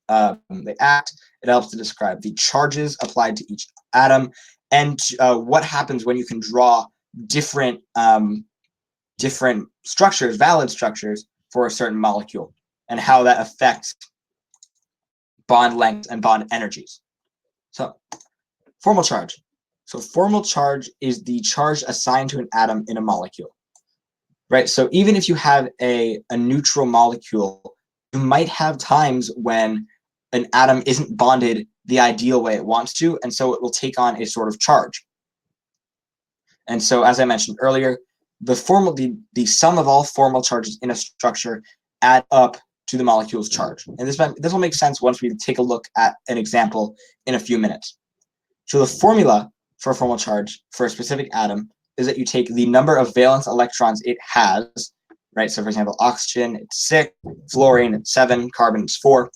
act. It helps to describe the charges applied to each atom and what happens when you can draw different structures, valid structures for a certain molecule, and how that affects bond lengths and bond energies. So formal charge. So formal charge is the charge assigned to an atom in a molecule, right? So even if you have a neutral molecule, you might have times when an atom isn't bonded the ideal way it wants to, and so it will take on a sort of charge. And so, as I mentioned earlier, the sum of all formal charges in a structure add up to the molecule's charge. And this will make sense once we take a look at an example in a few minutes. So the formula for a formal charge for a specific atom is that you take the number of valence electrons it has, right? So for example, oxygen, it's 6, fluorine, it's 7, carbon, it's 4,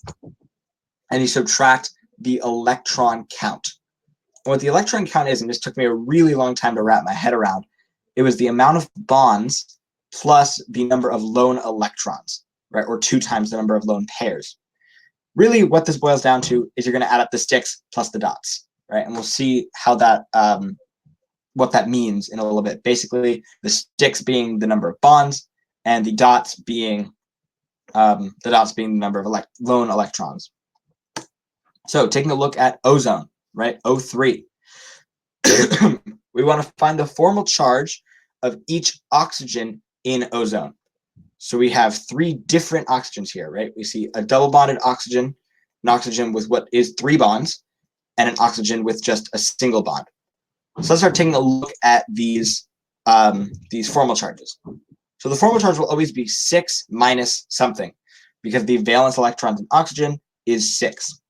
and you subtract the electron count. And what the electron count is, and this took me a really long time to wrap my head around, it was the amount of bonds plus the number of lone electrons, right? Or 2 times the number of lone pairs. Really what this boils down to is you're going to add up the sticks plus the dots, right? And we'll see how that, what that means in a little bit. Basically, the sticks being the number of bonds, and the dots being the number of lone electrons. So taking a look at ozone, right? O3. We want to find the formal charge of each oxygen in ozone. So we have 3 different oxygens here, right? We see a double bonded oxygen, an oxygen with what is 3 bonds, and an oxygen with just a single bond. So let's start taking a look at these formal charges. So the formal charge will always be 6 minus something, because the valence electrons in oxygen is 6.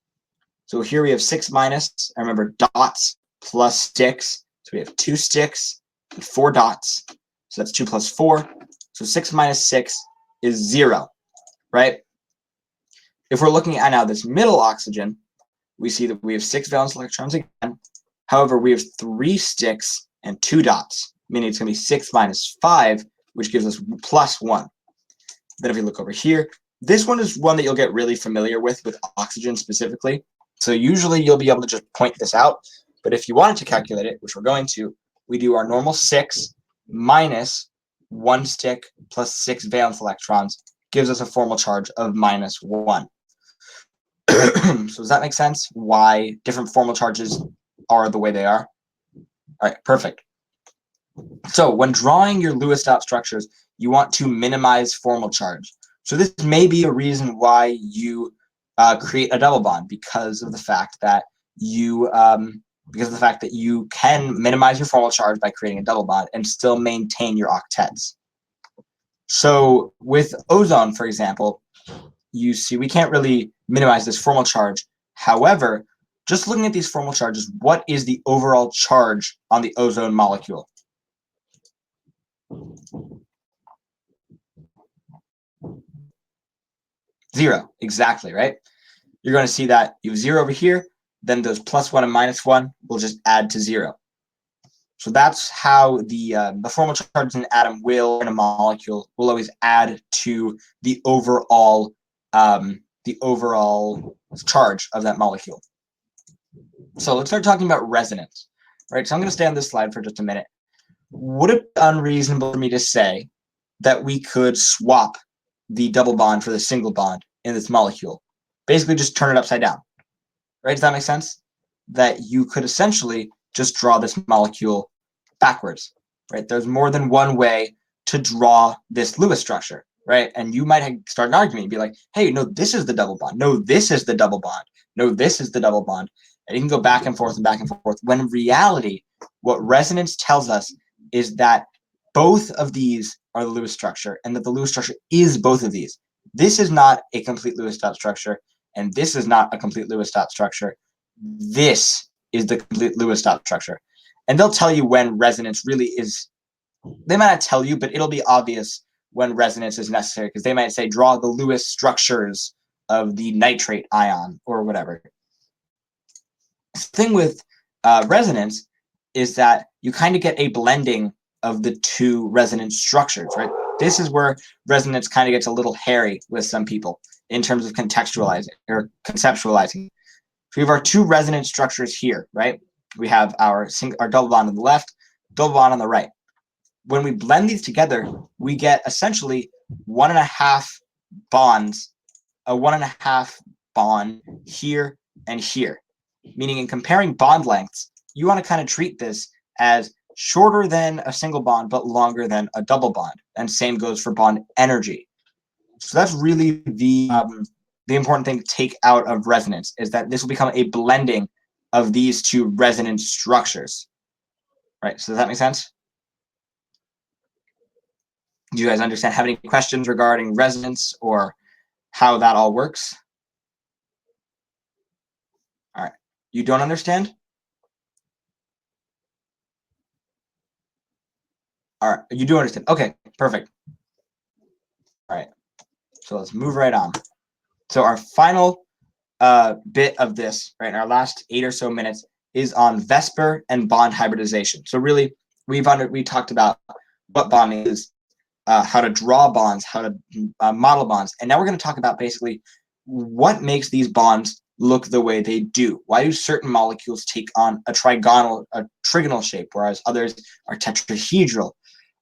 So here we have 6 minus, I remember dots plus sticks. So we have 2 sticks and 4 dots. So that's 2 plus 4. So 6 minus 6 is 0, right? If we're looking at now this middle oxygen, we see that we have 6 valence electrons again. However, we have 3 sticks and 2 dots, meaning it's going to be 6 minus 5, which gives us plus 1. Then if we look over here, this one is one that you'll get really familiar with oxygen specifically. So usually you'll be able to just point this out. But if you wanted to calculate it, which we're going to, we do our normal 6 minus 1 stick plus 6 valence electrons gives us a formal charge of minus 1. So does that make sense? Why different formal charges are the way they are? All right, perfect. So when drawing your Lewis dot structures, you want to minimize formal charge. So this may be a reason why you create a double bond, because of the fact that you can minimize your formal charge by creating a double bond and still maintain your octets. So with ozone, for example, you see we can't really minimize this formal charge. However, just looking at these formal charges, what is the overall charge on the ozone molecule? Zero, exactly, right? You're going to see that you have zero over here, then those +1 and -1 will just add to zero. So that's how the formal charge in an atom will, in a molecule, will always add to the overall charge of that molecule. So let's start talking about resonance, right? So I'm going to stay on this slide for just a minute. Would it be unreasonable for me to say that we could swap the double bond for the single bond in this molecule? Basically, just turn it upside down, right? Does that make sense? That you could essentially just draw this molecule backwards, right? There's more than one way to draw this Lewis structure, right? And you might start an argument and be like, hey, no, this is the double bond. No, this is the double bond. No, this is the double bond. And you can go back and forth and back and forth. When in reality, what resonance tells us is that both of these are the Lewis structure, and that the Lewis structure is both of these. This is not a complete Lewis dot structure, and this is not a complete Lewis dot structure. This is the complete Lewis dot structure. And they'll tell you when resonance really is. They might not tell you, but it'll be obvious when resonance is necessary, because they might say, draw the Lewis structures of the nitrate ion or whatever. The thing with resonance is that you kind of get a blending of the two resonance structures, right? This is where resonance kind of gets a little hairy with some people in terms of contextualizing or conceptualizing. So we have our two resonance structures here, right? We have our double bond on the left, double bond on the right. When we blend these together, we get essentially 1.5 bonds, a 1.5 bond here and here. Meaning, in comparing bond lengths, you want to kind of treat this as shorter than a single bond, but longer than a double bond. And same goes for bond energy. So that's really the important thing to take out of resonance, is that this will become a blending of these two resonance structures. Right, so does that make sense? Do you guys understand? Have any questions regarding resonance or how that all works? All right, you don't understand? All right, you do understand. Okay, perfect. All right, so let's move right on. So our final bit of this, right, in our last 8 or so minutes, is on VSEPR and bond hybridization. So really, we talked about what bonding is, how to draw bonds, how to model bonds, and now we're going to talk about basically what makes these bonds look the way they do. Why do certain molecules take on a trigonal shape, whereas others are tetrahedral?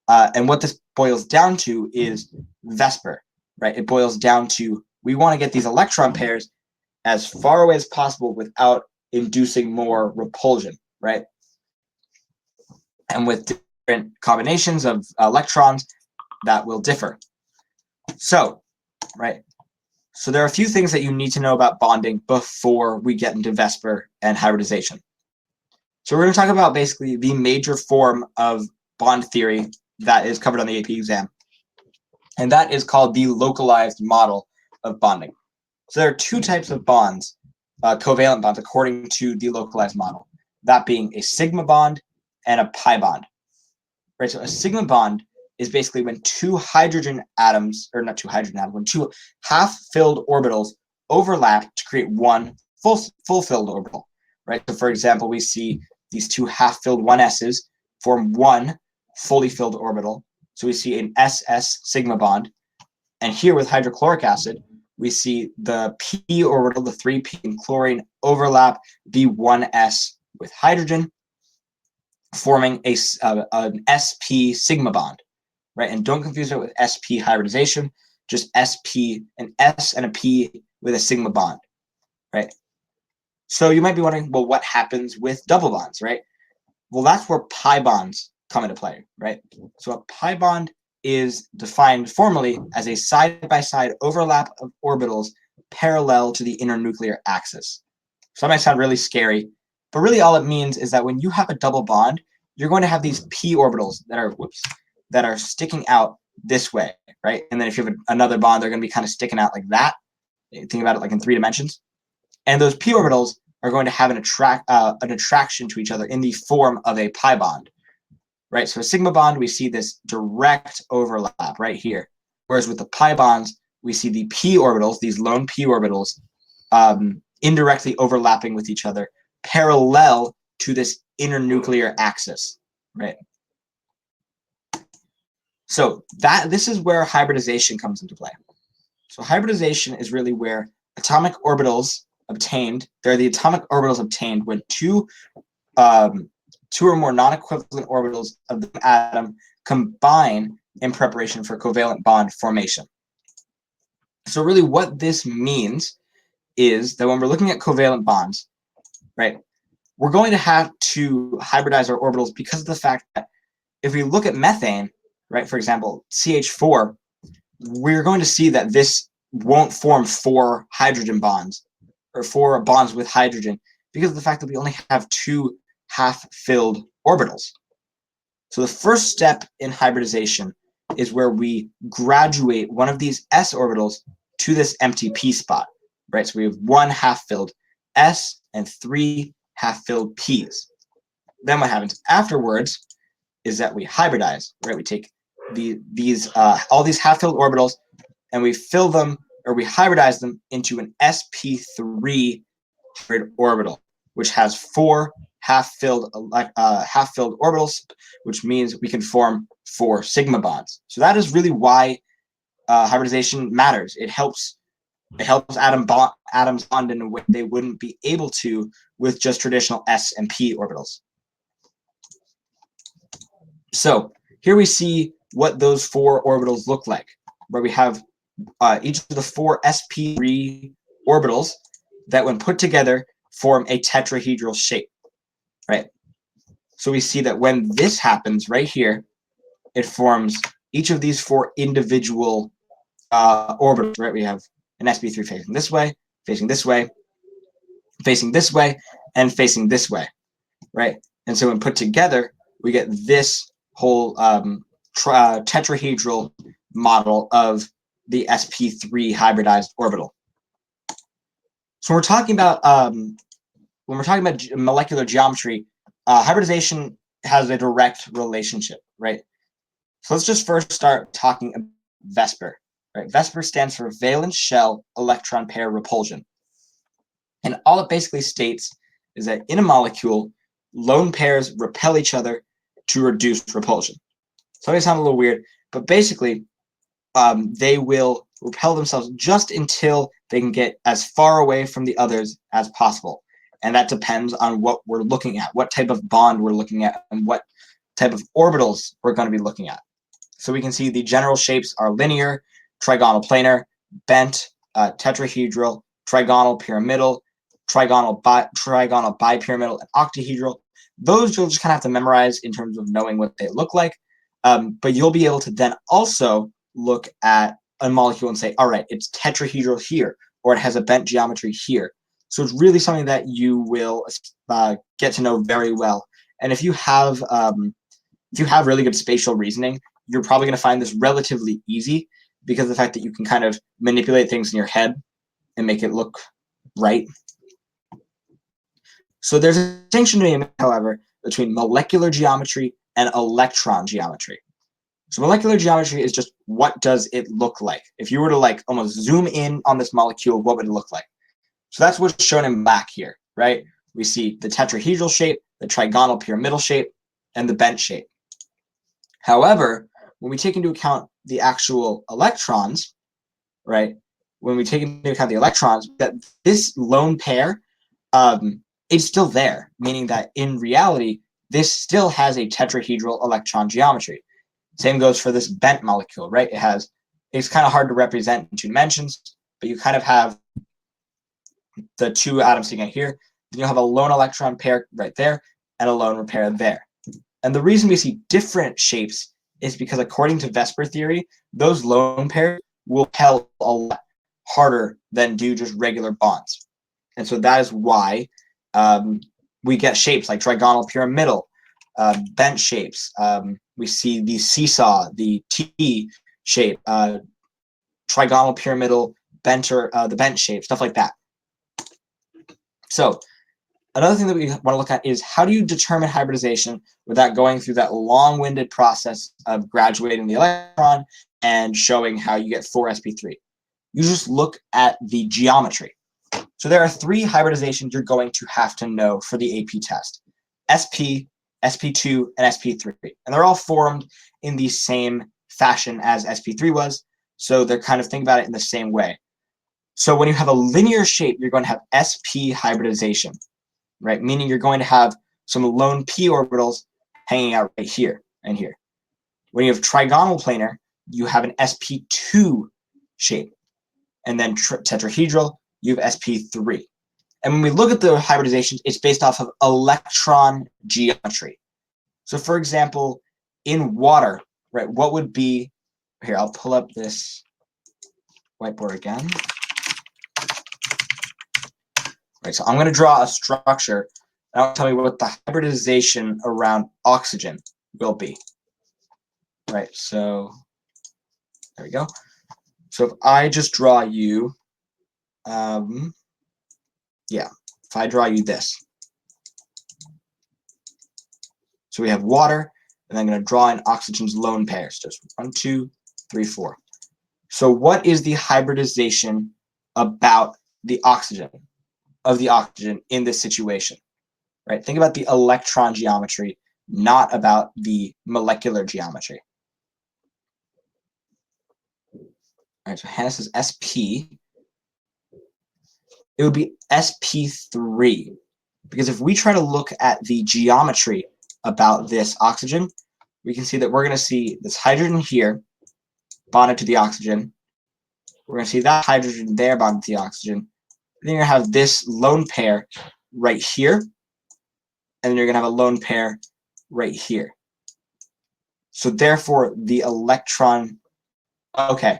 And what this boils down to is VSEPR, right? It boils down to, we want to get these electron pairs as far away as possible without inducing more repulsion, right? And with different combinations of electrons, that will differ. So, right, so there are a few things that you need to know about bonding before we get into VSEPR and hybridization. So we're going to talk about basically the major form of bond theory that is covered on the AP exam, and that is called the localized model of bonding. So there are two types of bonds, covalent bonds, according to the localized model, that being a sigma bond and a pi bond. Right, so a sigma bond is basically when two hydrogen atoms, or not two hydrogen atoms, when two half-filled orbitals overlap to create one full-filled orbital, right? So for example, we see these two half-filled 1s's form one fully filled orbital. So we see an SS sigma bond. And here with hydrochloric acid, we see the p orbital, the 3p in chlorine, overlap the 1s with hydrogen, forming an sp sigma bond, right? And don't confuse it with sp hybridization, just sp, an s and a p with a sigma bond. right? So you might be wondering, well, what happens with double bonds, right? Well, that's where pi bonds come into play, right? So a pi bond is defined formally as a side-by-side overlap of orbitals parallel to the internuclear axis. So that might sound really scary, but really all it means is that when you have a double bond, you're going to have these p orbitals that are sticking out this way, right? And then if you have another bond, they're going to be kind of sticking out like that. Think about it like in 3 dimensions. And those p orbitals are going to have an attraction to each other in the form of a pi bond, right? So a sigma bond, we see this direct overlap right here. Whereas with the pi bonds, we see the p orbitals, these lone p orbitals, indirectly overlapping with each other, parallel to this internuclear axis, right? So this is where hybridization comes into play. So hybridization is really where atomic orbitals obtained, they're the atomic orbitals obtained when two or more non-equivalent orbitals of the atom combine in preparation for covalent bond formation. So really what this means is that when we're looking at covalent bonds, right, we're going to have to hybridize our orbitals because of the fact that if we look at methane, right, for example, CH4, we're going to see that this won't form 4 hydrogen bonds or 4 bonds with hydrogen because of the fact that we only have 2 half-filled orbitals. So the first step in hybridization is where we graduate one of these s orbitals to this empty p spot, right? So we have 1 half-filled s and 3 half-filled p's. Then what happens afterwards is that we hybridize, right? We take all these half-filled orbitals and we fill them, or we hybridize them into an sp3 hybrid orbital, which has 4 half-filled orbitals, which means we can form 4 sigma bonds. So that is really why hybridization matters. It helps atoms bond in a way they wouldn't be able to with just traditional s and p orbitals. So here we see what those 4 orbitals look like, where we have each of the 4 sp3 orbitals that, when put together, form a tetrahedral shape, right? So we see that when this happens right here, it forms each of these 4 individual orbitals, right? We have an sp3 facing this way, facing this way, facing this way, and facing this way, right? And so when put together, we get this whole tetrahedral model of the sp3 hybridized orbital. So when we're talking about molecular geometry, hybridization has a direct relationship, right? So let's just first start talking about VSEPR, right? VSEPR stands for valence shell electron pair repulsion. And all it basically states is that in a molecule, lone pairs repel each other to reduce repulsion. So it may sound a little weird, but basically, they will repel themselves just until they can get as far away from the others as possible. And that depends on what we're looking at, what type of bond we're looking at, and what type of orbitals we're going to be looking at. So we can see the general shapes are linear, trigonal planar, bent, tetrahedral, trigonal pyramidal, trigonal bipyramidal, and octahedral. Those you'll just kind of have to memorize in terms of knowing what they look like. But you'll be able to then also look at a molecule and say, all right, it's tetrahedral here, or it has a bent geometry here. So it's really something that you will get to know very well. And if you have really good spatial reasoning, you're probably going to find this relatively easy because of the fact that you can kind of manipulate things in your head and make it look right. So there's a distinction to be made, however, between molecular geometry and electron geometry. So molecular geometry is just what does it look like? If you were to like almost zoom in on this molecule, what would it look like? So that's what's shown in black here, right? We see the tetrahedral shape, the trigonal pyramidal shape, and the bent shape. However, when we take into account the actual electrons, right? When we take into account the electrons, that this lone pair is still there, meaning that in reality, this still has a tetrahedral electron geometry. Same goes for this bent molecule, right? It's kind of hard to represent in 2 dimensions, but you kind of have the two atoms together here, then you'll have a lone electron pair right there and a lone pair there. And the reason we see different shapes is because according to Vesper theory, those lone pairs will repel a lot harder than do just regular bonds. And so that is why we get shapes like trigonal pyramidal, bent shapes. We see the seesaw, the T shape, trigonal pyramidal, the bent shape, stuff like that. So another thing that we want to look at is how do you determine hybridization without going through that long-winded process of graduating the electron and showing how you get 4sp3. You just look at the geometry. So there are 3 hybridizations you're going to have to know for the AP test: sp, sp2, and sp3. And they're all formed in the same fashion as sp3 was, so they're kind of think about it in the same way. So when you have a linear shape, you're going to have sp hybridization, right? Meaning you're going to have some lone p orbitals hanging out right here and here. When you have trigonal planar, you have an sp2 shape. And then tetrahedral, you have sp3. And when we look at the hybridizations, it's based off of electron geometry. So for example, in water, right, what would be, here, I'll pull up this whiteboard again. Right, so I'm going to draw a structure. Now tell me what the hybridization around oxygen will be. Right, so there we go. So if I just draw you, if I draw you this. So we have water, and I'm going to draw in oxygen's lone pairs. Just 1, 2, 3, 4. So what is the hybridization about the oxygen, in this situation? Right? Think about the electron geometry, not about the molecular geometry. All right, so Hannah says sp. It would be sp3. Because if we try to look at the geometry about this oxygen, we can see that we're going to see this hydrogen here bonded to the oxygen. We're going to see that hydrogen there bonded to the oxygen. Then you're going to have this lone pair right here. And then you're going to have a lone pair right here. So therefore, the electron, okay,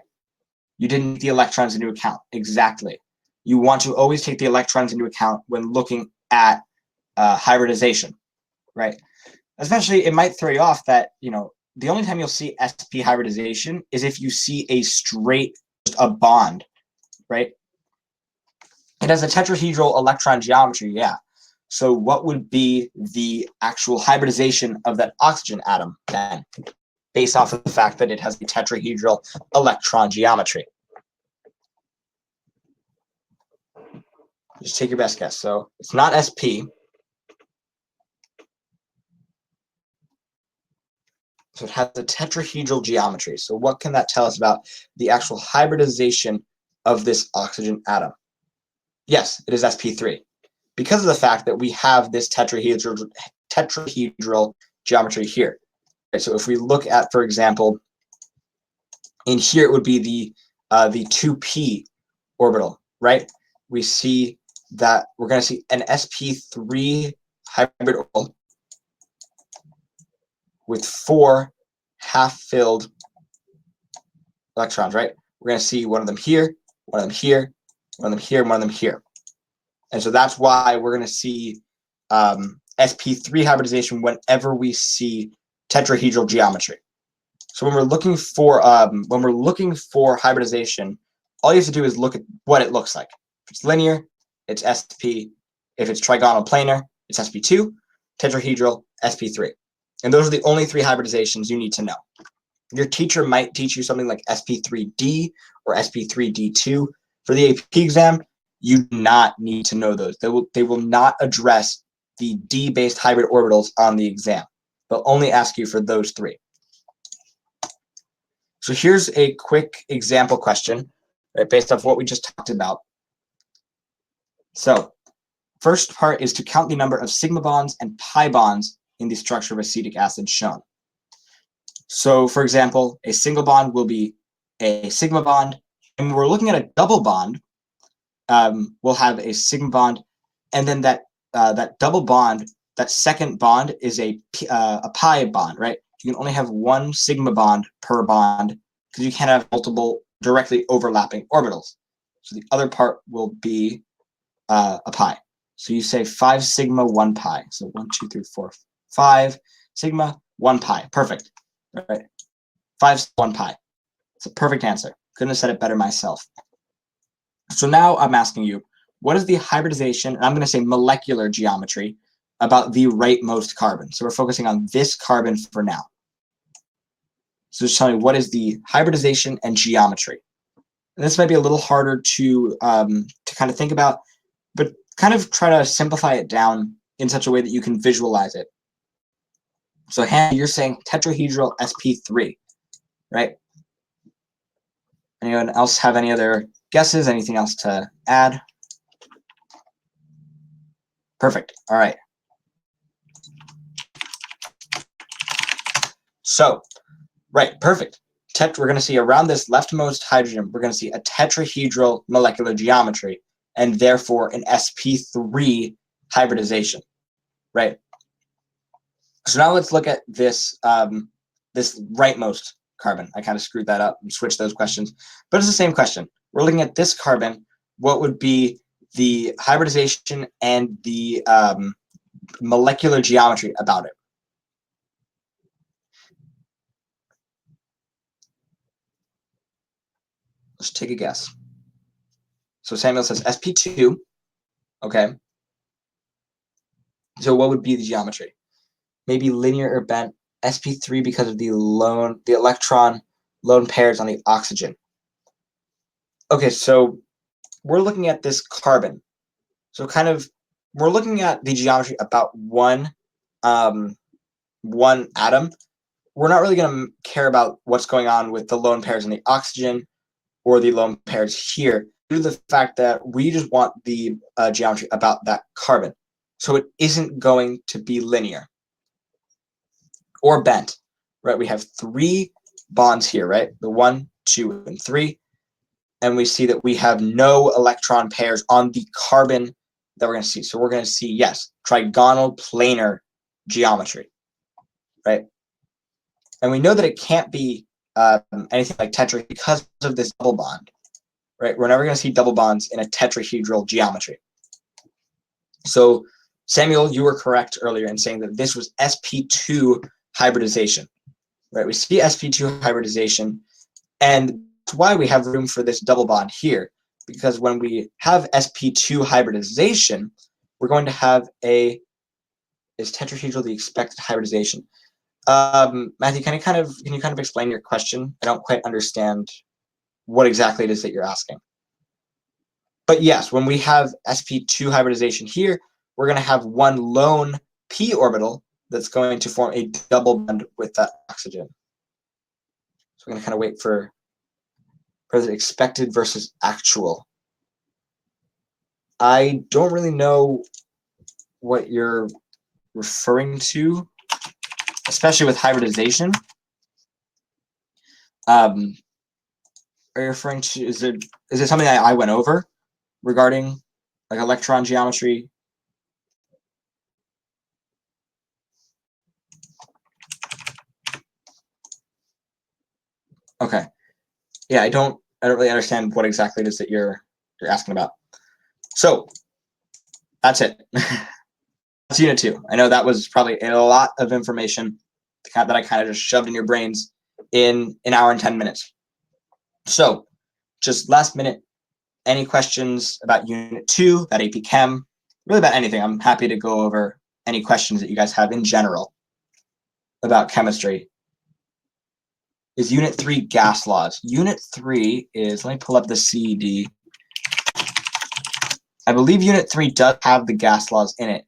you didn't take the electrons into account. Exactly. You want to always take the electrons into account when looking at hybridization, right? Especially, it might throw you off that, the only time you'll see sp hybridization is if you see a straight, just a bond, right? It has a tetrahedral electron geometry, yeah. So what would be the actual hybridization of that oxygen atom then, based off of the fact that it has a tetrahedral electron geometry? Just take your best guess. So it's not sp. So it has a tetrahedral geometry. So what can that tell us about the actual hybridization of this oxygen atom? Yes, it is sp3. Because of the fact that we have this tetrahedral geometry here. Right, so if we look at, for example, in here it would be the 2p orbital, right? We see that we're going to see an sp3 hybrid orbital with 4 half-filled electrons, right? We're going to see one of them here, one of them here, one of them here, one of them here. And so that's why we're going to see sp3 hybridization whenever we see tetrahedral geometry. So when we're looking for hybridization, all you have to do is look at what it looks like. If it's linear, it's sp. If it's trigonal planar, it's sp2. Tetrahedral, sp3. And those are the only 3 hybridizations you need to know. Your teacher might teach you something like sp3d or sp3d2 for the AP exam. You do not need to know those. They will not address the d-based hybrid orbitals on the exam. They'll only ask you for those 3. So here's a quick example question, right, based off what we just talked about. So first part is to count the number of sigma bonds and pi bonds in the structure of acetic acid shown. So for example, a single bond will be a sigma bond, and when we're looking at a double bond, will have a sigma bond, and then that double bond, that second bond is a pi bond, right? You can only have one sigma bond per bond because you can't have multiple directly overlapping orbitals. So the other part will be a pi. So you say 5 sigma 1 pi. So 1, 2, 3, 4, 5 sigma 1 pi. Perfect. All right. 5 1 pi. It's a perfect answer. Couldn't have said it better myself. So now I'm asking you, what is the hybridization, and I'm going to say molecular geometry, about the rightmost carbon? So we're focusing on this carbon for now. So just tell me, what is the hybridization and geometry? And this might be a little harder to kind of think about, but kind of try to simplify it down in such a way that you can visualize it. So Hannah, you're saying tetrahedral sp3, right? Anyone else have any other guesses? Anything else to add? Perfect. All right. So, right, perfect. We're going to see around this leftmost hydrogen, we're going to see a tetrahedral molecular geometry, and therefore an sp3 hybridization, right? So now let's look at this this rightmost carbon. I kind of screwed that up and switched those questions, but it's the same question. We're looking at this carbon. What would be the hybridization and the molecular geometry about it? Let's take a guess. So Samuel says sp2. Okay. So what would be the geometry? Maybe linear or bent. sp3 because of the electron lone pairs on the oxygen. Okay, so we're looking at this carbon. So kind of, we're looking at the geometry about one atom. We're not really going to care about what's going on with the lone pairs in the oxygen or the lone pairs here, due to the fact that we just want the geometry about that carbon. So it isn't going to be linear or bent, right? We have 3 bonds here, right? The 1, 2, and 3. And we see that we have no electron pairs on the carbon that we're going to see. So we're going to see, yes, trigonal planar geometry, right? And we know that it can't be anything like tetra because of this double bond, right? We're never going to see double bonds in a tetrahedral geometry. So Samuel, you were correct earlier in saying that this was sp2 hybridization, right? We see sp2 hybridization, and that's why we have room for this double bond here, because when we have sp2 hybridization, we're going to have is tetrahedral the expected hybridization? Matthew, can you kind of explain your question? I don't quite understand what exactly it is that you're asking. But yes, when we have sp2 hybridization here, we're going to have one lone p orbital that's going to form a double bond with that oxygen. So we're going to kind of wait for the expected versus actual. I don't really know what you're referring to, especially with hybridization. Are you referring to, is it something that I went over regarding like electron geometry? Okay. Yeah, I don't really understand what exactly it is that you're asking about. So that's it. That's unit 2. I know that was probably a lot of information that I kind of just shoved in your brains in an hour and 10 minutes. So just last minute, any questions about unit 2, about AP Chem, really about anything? I'm happy to go over any questions that you guys have in general about chemistry. Is unit 3 gas laws? Unit 3 is, let me pull up the CED. I believe unit 3 does have the gas laws in it.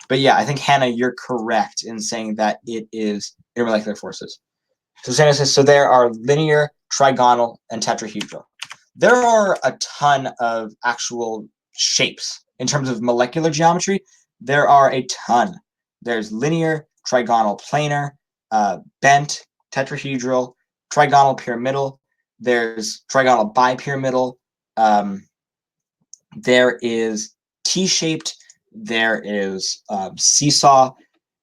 But yeah, I think Hannah, you're correct in saying that it is intermolecular forces. So Hannah says, so there are linear, trigonal, and tetrahedral. There are a ton of actual shapes in terms of molecular geometry. There are a ton. There's linear, trigonal planar, bent, tetrahedral, trigonal pyramidal. There's trigonal bipyramidal. There is T-shaped. There is seesaw.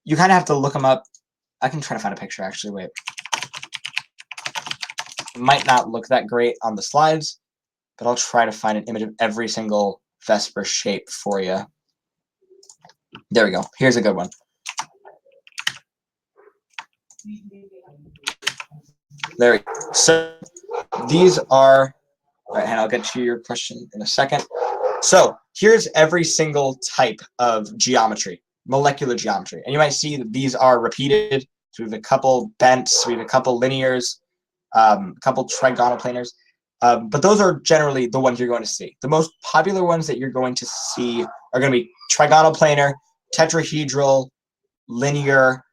You kind of have to look them up. I can try to find a picture, actually. Wait. It might not look that great on the slides, but I'll try to find an image of every single Vesper shape for you. There we go. Here's a good one. There we go. So these are, right, and I'll get to your question in a second. So here's every single type of geometry, molecular geometry. And you might see that these are repeated. So we have a couple bents, we have a couple linears, a couple trigonal planars. But those are generally the ones you're going to see. The most popular ones that you're going to see are going to be trigonal planar, tetrahedral, linear.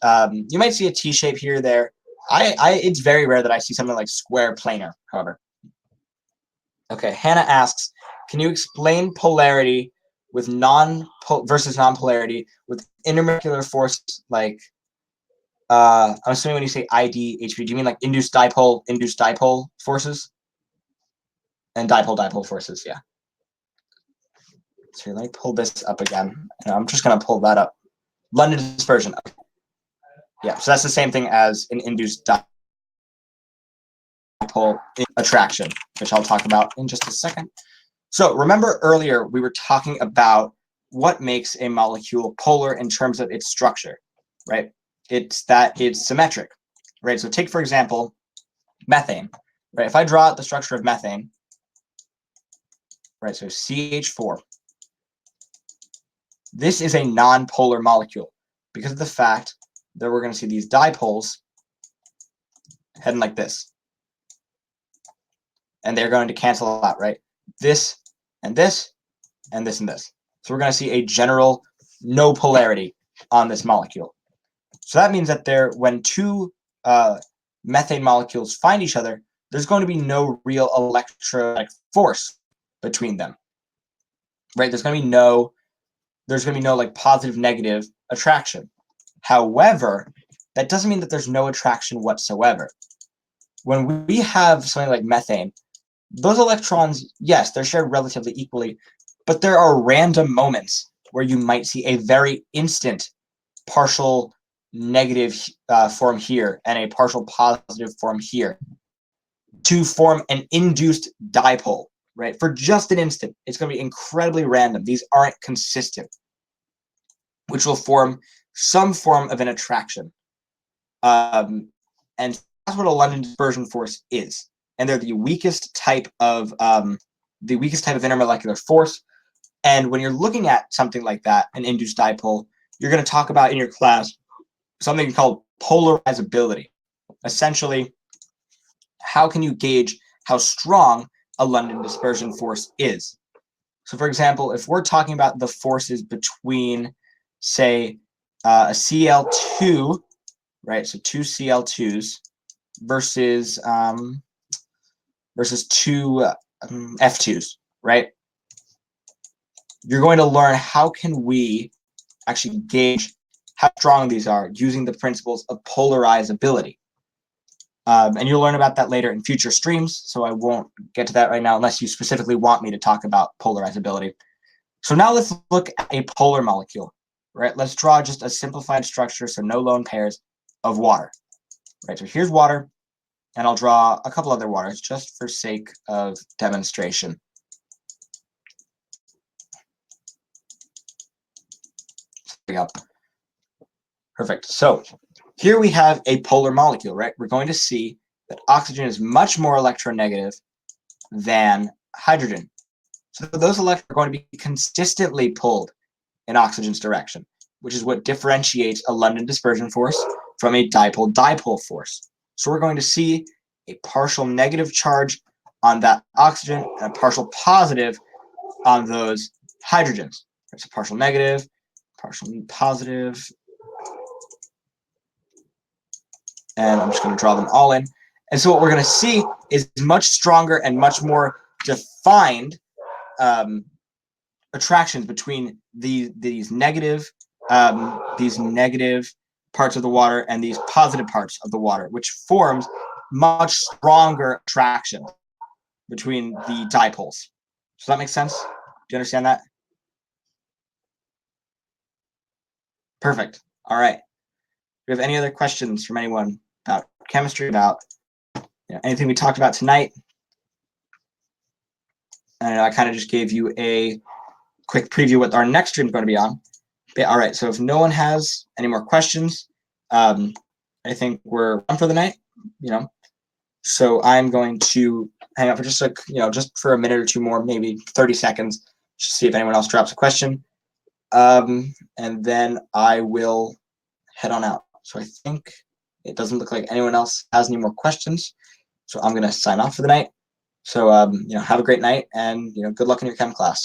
You might see a T-shape here or there. It's very rare that I see something like square planar, however. Okay, Hannah asks, can you explain polarity with versus non-polarity with intermolecular force like, I'm assuming when you say IDHP, do you mean like induced dipole forces? And dipole forces, yeah. So here, let me pull this up again. And I'm just going to pull that up. London dispersion. Okay. Yeah, so that's the same thing as an induced dipole attraction, which I'll talk about in just a second. So remember earlier we were talking about what makes a molecule polar in terms of its structure, right? It's that it's symmetric, right? So take, for example, methane, right? If I draw out the structure of methane, right, so CH4, this is a non-polar molecule because of the fact that we're going to see these dipoles heading like this. And they're going to cancel out, right? This and this and this and this. So we're going to see a general no polarity on this molecule. So that means that when two methane molecules find each other, there's going to be no real electrostatic force between them, right? There's going to be no like positive negative attraction. However, that doesn't mean that there's no attraction whatsoever. When we have something like methane, those electrons, yes, they're shared relatively equally, but there are random moments where you might see a very instant partial negative form here and a partial positive form here to form an induced dipole, right? For just an instant. It's going to be incredibly random. These aren't consistent, which will form some form of an attraction. And that's what a London dispersion force is. And they're the weakest type of intermolecular force. And when you're looking at something like that, an induced dipole, you're going to talk about in your class something called polarizability. Essentially, how can you gauge how strong a London dispersion force is? So for example, if we're talking about the forces between, say, a Cl2, right? So two Cl2s versus two F2s, right? You're going to learn how can we actually gauge how strong these are using the principles of polarizability. And you'll learn about that later in future streams, so I won't get to that right now unless you specifically want me to talk about polarizability. So now let's look at a polar molecule, right? Let's draw just a simplified structure, so no lone pairs, of water, right? So here's water, and I'll draw a couple other waters just for sake of demonstration. There we go. Perfect. So here we have a polar molecule, right? We're going to see that oxygen is much more electronegative than hydrogen. So those electrons are going to be consistently pulled in oxygen's direction, which is what differentiates a London dispersion force from a dipole-dipole force. So we're going to see a partial negative charge on that oxygen and a partial positive on those hydrogens. There's a partial negative, partial positive, and I'm just going to draw them all in. And so what we're going to see is much stronger and much more defined attractions between these negative parts of the water and these positive parts of the water, which forms much stronger attraction between the dipoles. Does that make sense? you understand that? Perfect. All right. Do you have any other questions from anyone about chemistry, about anything we talked about tonight? And I kind of just gave you a quick preview what our next stream is going to be on. But, all right, so if no one has any more questions, I think we're done for the night. So I'm going to hang out for just just for a minute or two more, maybe 30 seconds, just to see if anyone else drops a question, and then I will head on out. So I think it doesn't look like anyone else has any more questions. So I'm going to sign off for the night. So have a great night, and good luck in your chem class.